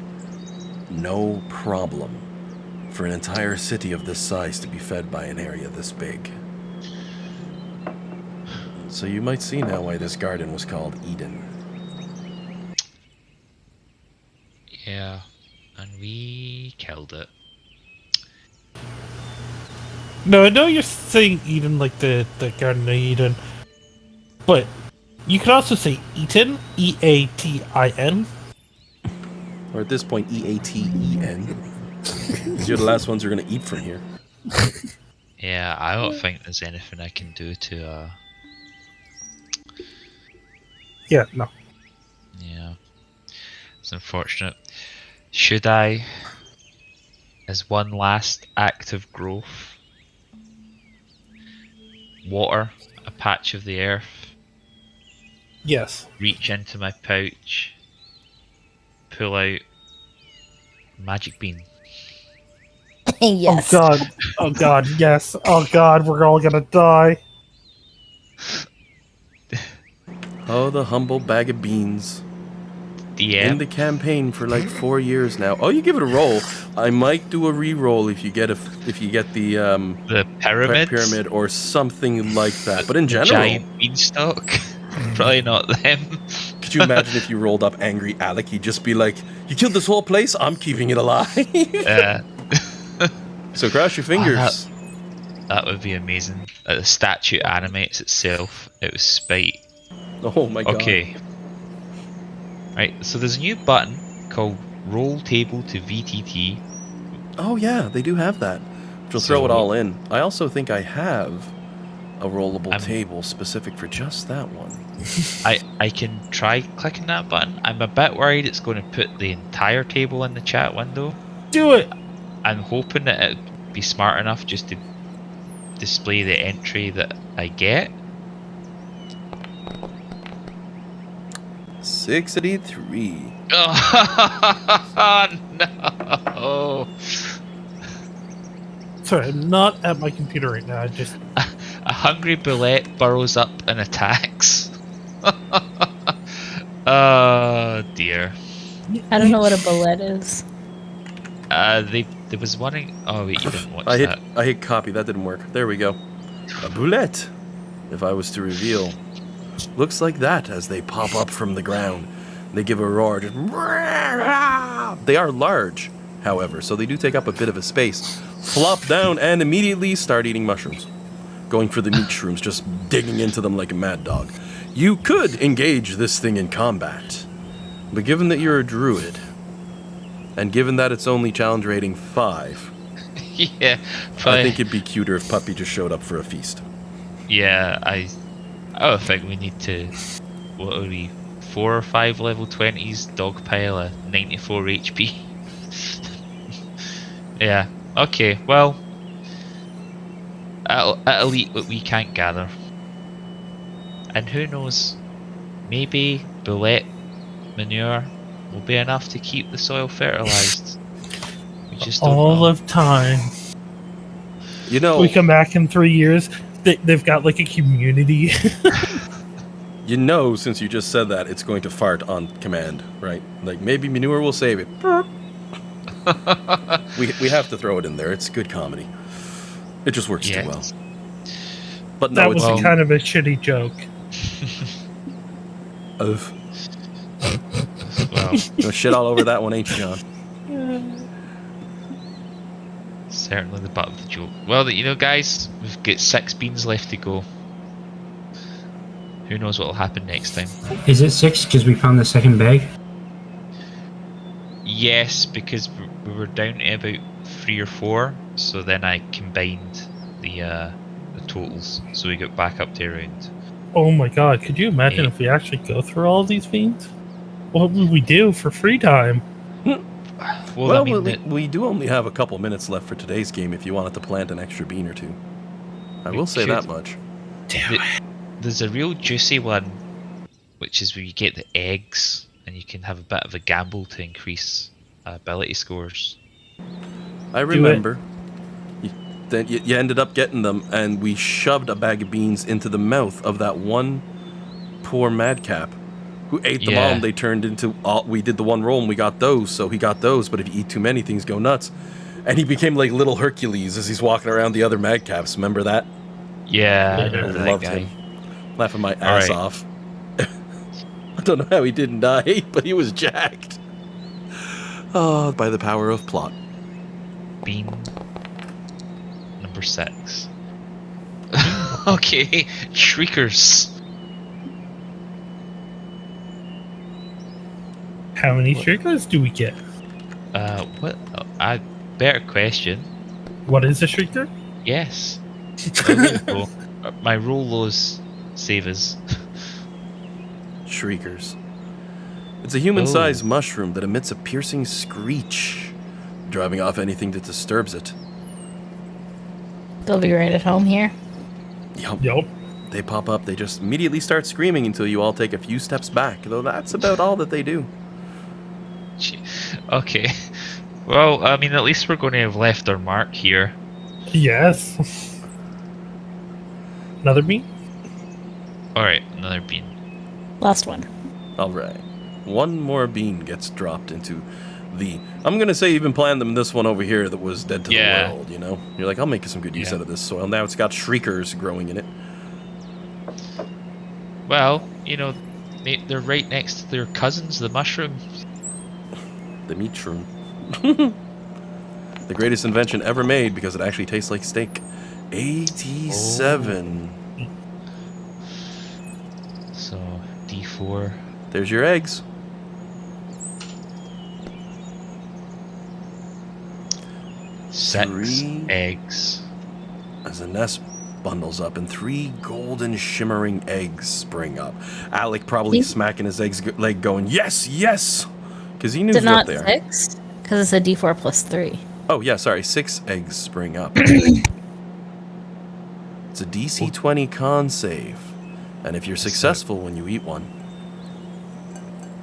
no problem for an entire city of this size to be fed by an area this big. So you might see now why this garden was called Eden. Yeah, and we killed it. No, I know you're saying Eden like the Garden of Eden, but you could also say Eaton, E-A-T-I-N. Or at this point, E-A-T-E-N. Because you're the last ones who are going to eat from here. Yeah, I don't think there's anything I can do to, Yeah, no. yeah. It's unfortunate. Should I, as one last act of growth, water a patch of the earth, Yes. reach into my pouch, pull out magic bean? Yes. Oh god. Oh god, yes. Oh god, we're all gonna die. Oh, the humble bag of beans. DM? In the campaign for like 4 years now. Oh, you give it a roll. I might do a re-roll if you get The pyramids? pyramid or something like that. But in general, Giant beanstalk? Probably not them. could you imagine if you rolled up angry Alec? He'd just be like, "You killed this whole place. I'm keeping it alive." So cross your fingers. That would be amazing. The statue animates itself out of spite. Oh my god. Okay. Right, so there's a new button called Roll Table to VTT. Oh yeah, they do have that. Which will throw it all in. I also think I have a rollable table specific for just that one. I can try clicking that button. I'm a bit worried it's going to put the entire table in the chat window. Do it! I'm hoping that it'd be smart enough just to display the entry that I get. 683. Oh no! Sorry, I'm not at my computer right now. I just A hungry bullet burrows up and attacks. Oh dear. I don't know what a bullet is. There was one. Oh wait, you didn't watch that. I hit copy. That didn't work. There we go. A boulette. If I was to reveal, looks like that as they pop up from the ground. They give a roar. Just they are large, however, so they do take up a bit of a space. Flop down and immediately start eating mushrooms. Going for the meat shrooms, just digging into them like a mad dog. You could engage this thing in combat, but given that you're a druid, and given that it's only challenge rating 5, Yeah, I think it'd be cuter if Puppy just showed up for a feast. Yeah, I don't think we need to. What are we? 4 or 5 level 20s dogpile a 94 HP. Yeah. Okay. Well, it'll eat what we can't gather, and who knows? Maybe bullet manure will be enough to keep the soil fertilized. We just don't all know. of time. You know, We come back in 3 years. They've got like a community. you know, since you just said that, it's going to fart on command, right? Like, maybe manure will save it. we have to throw it in there. It's good comedy. It just works too well. But no, That was it's kind of a shitty joke. Oof. Well, Gonna shit all over that one, ain't you, John? Certainly the butt of the joke. Well, you know, guys, we've got 6 beans left to go. Who knows what will happen next time? Is it 6 because we found the second bag? Yes, because we were down to about 3 or 4, so then I combined the totals, so we got back up to around. Oh my god, could you imagine 8. if we actually go through all of these fiends? What would we do for free time? Well, I mean, we do only have a couple minutes left for today's game if you wanted to plant an extra bean or two. I will say that much. There's a real juicy one, which is where you get the eggs, and you can have a bit of a gamble to increase ability scores. I remember. Then you ended up getting them, and we shoved a bag of beans into the mouth of that one poor madcap who ate them all, and they turned into all. We did the one roll, and we got those, so he got those, but if you eat too many, things go nuts. And he became like little Hercules as he's walking around the other madcaps. Remember that? Yeah, I I remember that loved guy. him. Laughing my ass off. I don't know how he didn't die, but he was jacked. Oh, by the power of plot. Bean number 6. Okay, Shriekers. How many shriekers do we get? What? Better question. What is a shrieker? Yes. There you go. My roll lows savers. Shriekers. It's a human-sized mushroom that emits a piercing screech, driving off anything that disturbs it. They'll be right at home here. Yup. They pop up, they just immediately start screaming until you all take a few steps back, though that's about all that they do. Okay. Well, I mean, at least we're going to have left our mark here. Yes. Another bean? Alright, another bean. Last one. Alright. One more bean gets dropped into the... I'm going to say you even planned them this one over here that was dead to the world, you know? You're like, I'll make some good use out of this soil. Now it's got shriekers growing in it. Well, you know, they're right next to their cousins, the mushrooms. The meat shroom. The greatest invention ever made because it actually tastes like steak. pt7. So, D4. There's your eggs. Six 3 eggs. as the nest bundles up, and 3 golden shimmering eggs spring up. Alec probably smacking his leg going, yes, yes! Because he knew Is it what not they are. 6? Because it's a d4 plus 3. Oh, yeah, sorry. 6 eggs spring up. It's a DC 20 con save. And if you're successful when you eat one...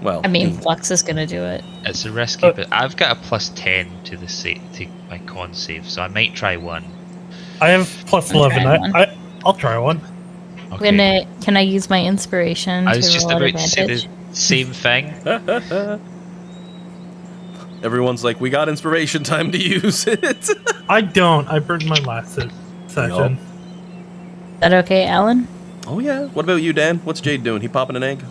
Well, I mean, Flux is going to do it. It's a risky, but I've got a plus 10 to the to my con save, so I might try one. I have plus 11. try one. I'll try one. Okay. Can I use my inspiration I was to just roll at about to say advantage? the same thing. Everyone's like, we got inspiration, time to use it. I don't. I burned my last session. Is that okay, Alan? Oh, yeah. What about you, Dan? What's Jade doing? He popping an egg?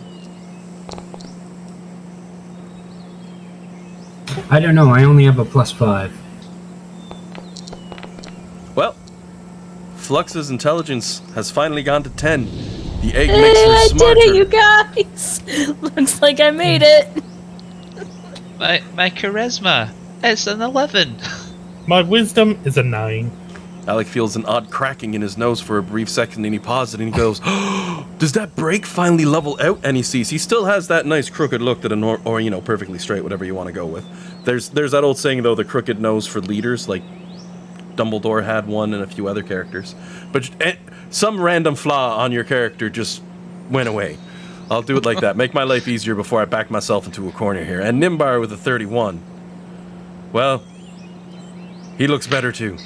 I don't know. I only have a plus 5. Well, Flux's intelligence has finally gone to 10. The egg makes her I smarter. did it, you guys! Looks like I made it. My charisma, it's an 11. My wisdom is a 9. Alec feels an odd cracking in his nose for a brief second, and he pauses and he goes, oh, does that break finally level out? And he sees he still has that nice crooked look that or you know, perfectly straight, whatever you want to go with. There's that old saying, though, the crooked nose for leaders, like Dumbledore had one and a few other characters. But some random flaw on your character just went away. I'll do it like that. Make my life easier before I back myself into a corner here. And Nimbar with a 31. Well, he looks better too.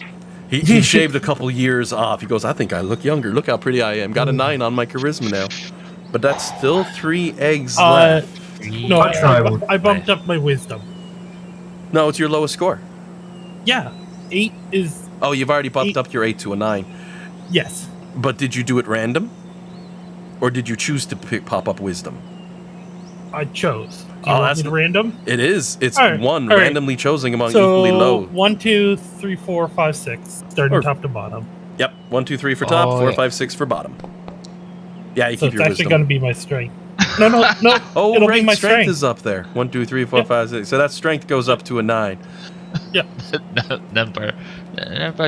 He shaved a couple years off. He goes, I think I look younger. Look how pretty I am. Got a 9 on my charisma now. But that's still 3 eggs left. No, I bumped up my wisdom. No, it's your lowest score. Yeah, 8 is... Oh, you've already bumped up your 8 to a 9. Yes. But did you do it random? Or did you choose to pop up wisdom? I chose. Do you Oh, want that's me to random? It is. It's All right, one all right. randomly chosen among So equally low. 1, 2, 3, 4, 5, 6, starting Or- top to bottom. Yep. 1, 2, 3 for top. Oh, 4, yeah. 5, 6 for bottom. Yeah, you So keep it's your actually wisdom. going to be my strength. No. Oh, it'll right. be my Strength is up there. 1, 2, 3, 4, Yeah. 5, 6. So that strength goes up to a 9. Yeah. Number,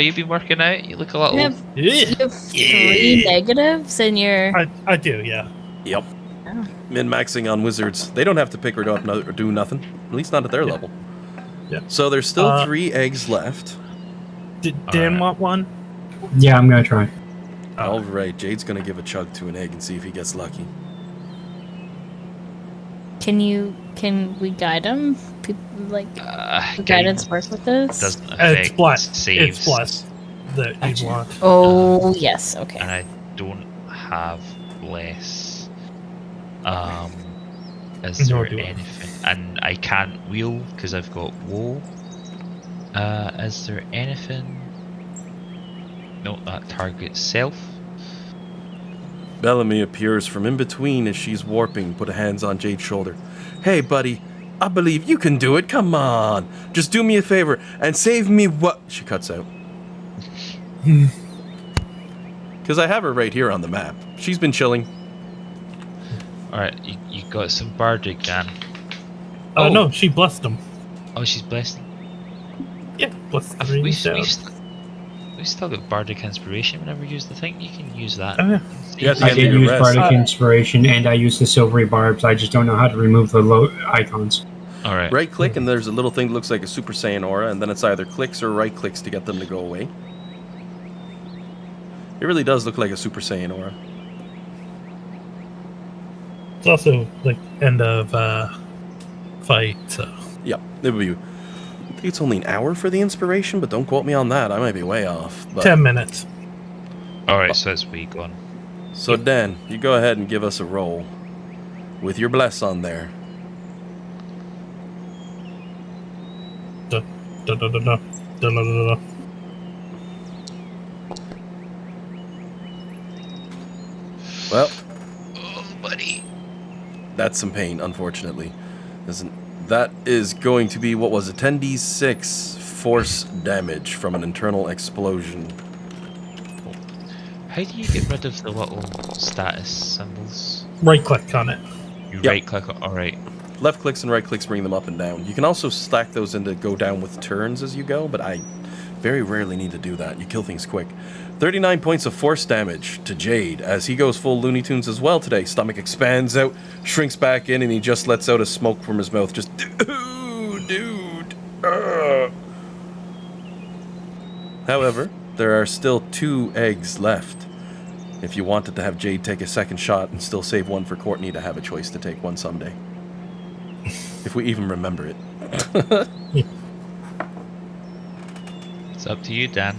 you've been working out. You look a little. You have 3 negatives in your. I do, yeah. Yep. Oh. Min-maxing on wizards. They don't have to pick or do nothing. At least not at their Yeah. level. Yeah. So there's still 3 Uh, eggs left. Did Dan Alright. want one? Yeah, I'm gonna try. All right. Jade's going to give a chug to an egg and see if he gets lucky. Can we guide him? People, like, guidance work with this? doesn't affect saves. It's blessed that you want. Oh, yes. Okay. And I don't have bless. Is Nor there do I. anything? And I can't wheel because I've got woe. Is there anything? No, that targets self. Bellamy appears from in between as she's warping, put hands on Jade's shoulder. Hey, buddy, I believe you can do it. Come on. Just do me a favor and save me what... She cuts out. Because I have her right here on the map. She's been chilling. Alright, you got some bardic, Dan. No, she blessed him. Oh, she's blessed. Yeah, blessed Have the we down. still got bardic inspiration whenever you use the thing. You can use that. Yeah. Yeah, I Yeah, did your use rest. Bardic Inspiration, and I used the silvery barbs. I just don't know how to remove the low icons. Alright. Right click and there's a little thing that looks like a Super Saiyan aura, and then it's either clicks or right clicks to get them to go away. It really does look like a Super Saiyan aura. It's also like end of fight, so Yep, it would be... I think it's only an hour for the inspiration, but don't quote me on that. I might be way off. But... 10 minutes. Alright, so it's weak on. So Dan, you go ahead and give us a roll with your bless on there. Da, da, da, da, da, da, da, da, da. Well, Oh, buddy. that's some pain, unfortunately. That is going to be, what was it, 10d6 force damage from an internal explosion. How do you get rid of the little status symbols? Right click on it. You Yep. right click on. Alright. Left clicks and right clicks bring them up and down. You can also stack those into go down with turns as you go, but I very rarely need to do that. You kill things quick. 39 points of force damage to Jade as he goes full Looney Tunes as well today. Stomach expands out, shrinks back in, and he just lets out a smoke from his mouth. Just, dude. However, there are still 2 eggs left. If you wanted to have Jade take a second shot and still save one for Courtney to have a choice to take one someday. If we even remember it. It's up to you, Dan.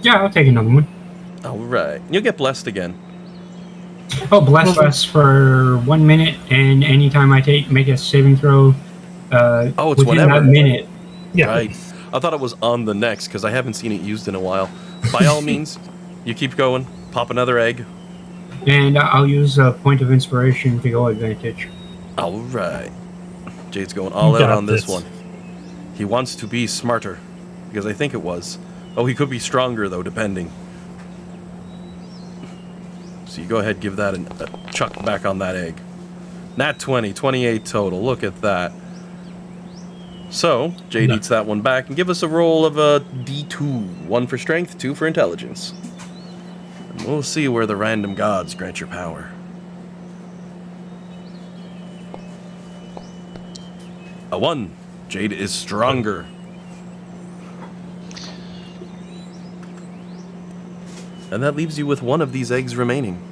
Yeah, I'll take another one. Alright. You'll get blessed again. Oh, bless us for 1 minute, and anytime I make a saving throw, it's within whenever. that minute. Yeah. Right. I thought it was on the next because I haven't seen it used in a while. By all means, you keep going. Pop another egg. And I'll use a point of inspiration to go advantage. Alright. Jade's going all You out got on this this. one. He wants to be smarter. Because I think it was. Oh, he could be stronger, though, depending. So you go ahead, give that a chuck back on that egg. Nat 20, 28 total. Look at that. So, Jade No. eats that one back and give us a roll of a D2. 1 for strength, 2 for intelligence. And we'll see where the random gods grant your power. A 1. Jade is stronger. And that leaves you with 1 of these eggs remaining.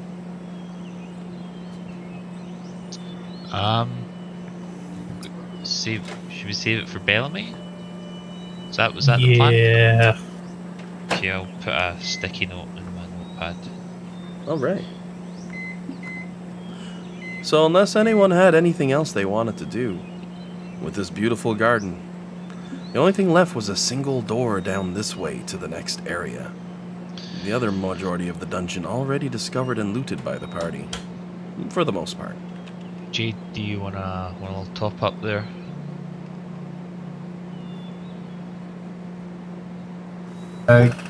Should we save it for Bellamy? Was that the plan? Yeah. Okay, I'll put a sticky note in my notepad. All right. So unless anyone had anything else they wanted to do with this beautiful garden, the only thing left was a single door down this way to the next area. The other majority of the dungeon already discovered and looted by the party, for the most part. Jade, do you want a little top up there?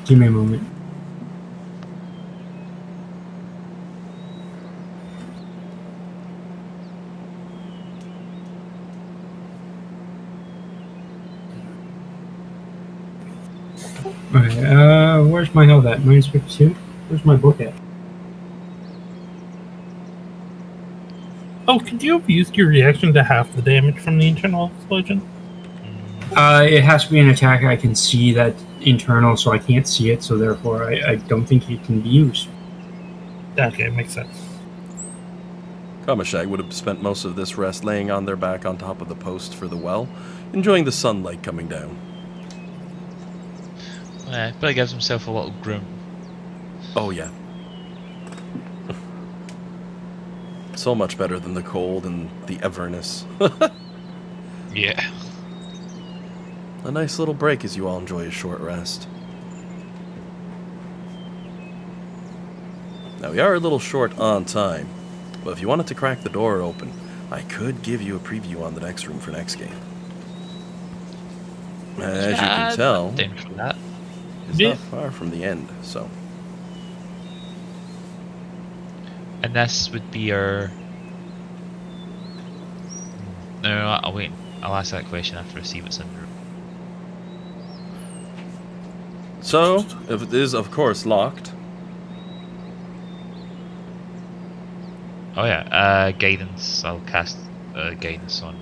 Give me a moment. Alright, where's my health at? Minus 52? Where's my book at? Oh, could you have used your reaction to half the damage from the internal explosion? It has to be an attack I can see that internal, so I can't see it, so therefore I don't think it can be used. Okay, makes sense. Kamashag would have spent most of this rest laying on their back on top of the post for the well, enjoying the sunlight coming down. Yeah, but he gives himself a little groom. Oh yeah. So much better than the cold and the Avernus. Yeah. A nice little break as you all enjoy a short rest. Now we are a little short on time, but if you wanted to crack the door open, I could give you a preview on the next room for next game. As you can tell, Down for that. it's not far from the end, so... And this would be our... No, I'll wait. I'll ask that question after I see what's in the room. So, if it is of course locked... Oh yeah, guidance. I'll cast guidance on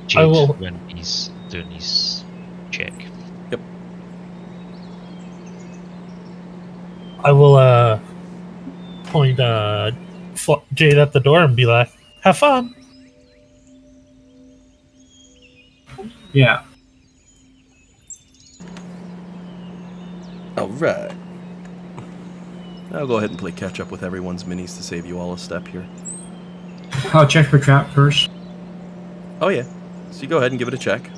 Jade I will- when he's doing his check. Yep. I will point Jade at the door and be like, "Have fun." Yeah. Alright. I'll go ahead and play catch up with everyone's minis to save you all a step here. I'll check for trap first. Oh yeah, so you go ahead and give it a check.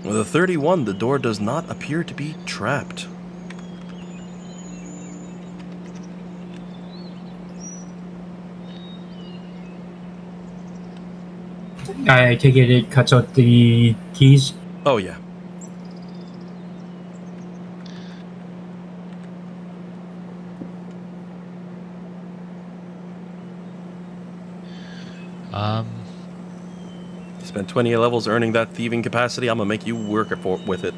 With a 31, the door does not appear to be trapped. I take it cuts out the keys. Oh yeah. You spent 20 levels earning that thieving capacity. I'm gonna make you work with it.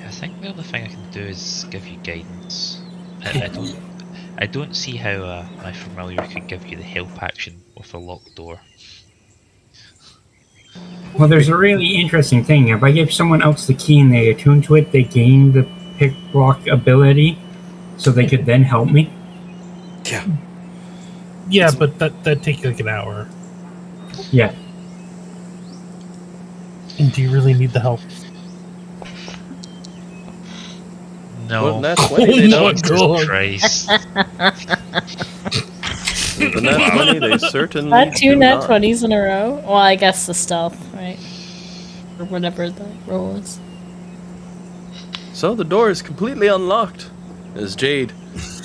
I think the other thing I can do is give you guidance. I don't see how my familiar could give you the help action with a locked door. Well, there's a really interesting thing. If I give someone else the key and they attune to it, they gain the pick lock ability, so they could then help me. Yeah. Yeah, but that'd take like an hour. Yeah. And do you really need the help? No. Well, that's 20, they don't. Jesus Christ. With the nat 20, they certainly Not two do nat not. 20s in a row? Well, I guess the stealth, right? Or whatever the roll is. So the door is completely unlocked. As Jade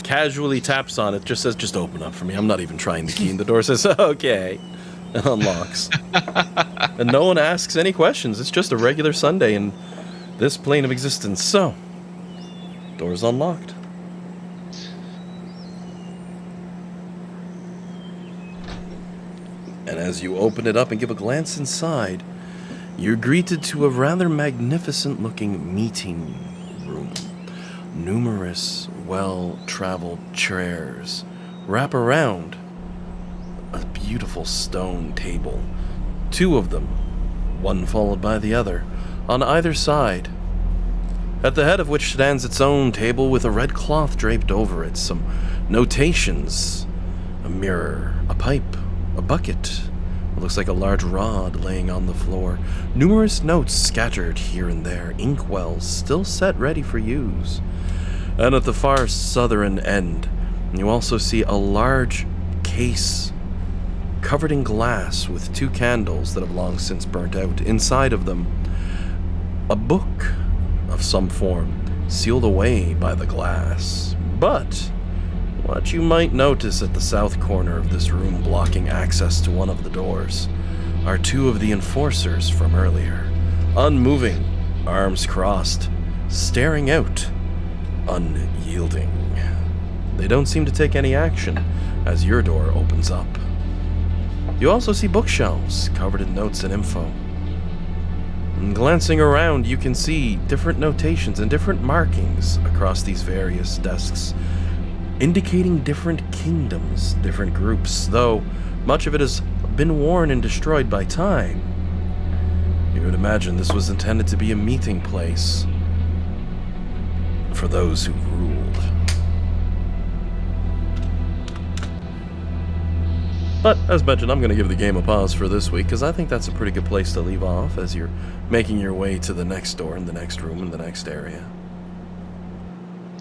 casually taps on it, just says, "Just open up for me. I'm not even trying the key." And the door says, "Okay," and unlocks. And no one asks any questions. It's just a regular Sunday in this plane of existence. So, door's unlocked. And as you open it up and give a glance inside, you're greeted to a rather magnificent-looking meeting room. Numerous well-traveled chairs wrap around a beautiful stone table. Two of them, one followed by the other, on either side. At the head of which stands its own table with a red cloth draped over it, some notations, a mirror, a pipe, a bucket, It looks like a large rod laying on the floor. Numerous notes scattered here and there, inkwells still set ready for use. And at the far southern end, you also see a large case covered in glass with 2 candles that have long since burnt out. Inside of them, a book of some form, sealed away by the glass. But what you might notice at the south corner of this room, blocking access to one of the doors, are 2 of the enforcers from earlier, unmoving, arms crossed, staring out, unyielding. They don't seem to take any action as your door opens up. You also see bookshelves covered in notes and info. And glancing around, you can see different notations and different markings across these various desks, indicating different kingdoms, different groups, though much of it has been worn and destroyed by time. You would imagine this was intended to be a meeting place for those who ruled. But, as mentioned, I'm going to give the game a pause for this week, because I think that's a pretty good place to leave off as you're making your way to the next door and the next room and the next area.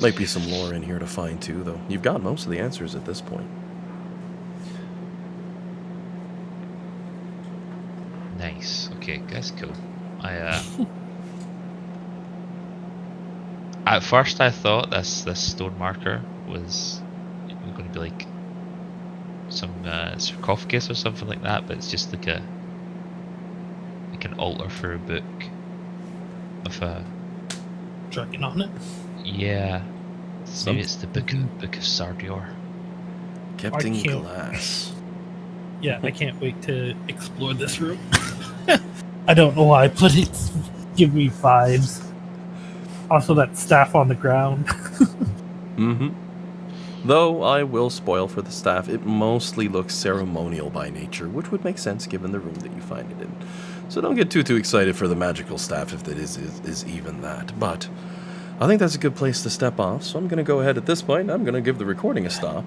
Might be some lore in here to find too, though. You've got most of the answers at this point. Nice. Okay, that's cool. At first I thought this stone marker was going to be like some sarcophagus or something like that, but it's just like an altar for a book with a Dragon on it. yeah. Maybe it's the book of Sardior. Kept in I can't- glass. Yeah, I can't wait to explore this room. I don't know why, but it's give me vibes. Also, that staff on the ground. Mm-hmm. Though I will spoil for the staff, it mostly looks ceremonial by nature, which would make sense given the room that you find it in. So don't get too excited for the magical staff if it is even that. But I think that's a good place to step off, so I'm going to go ahead at this point. I'm going to give the recording a stop.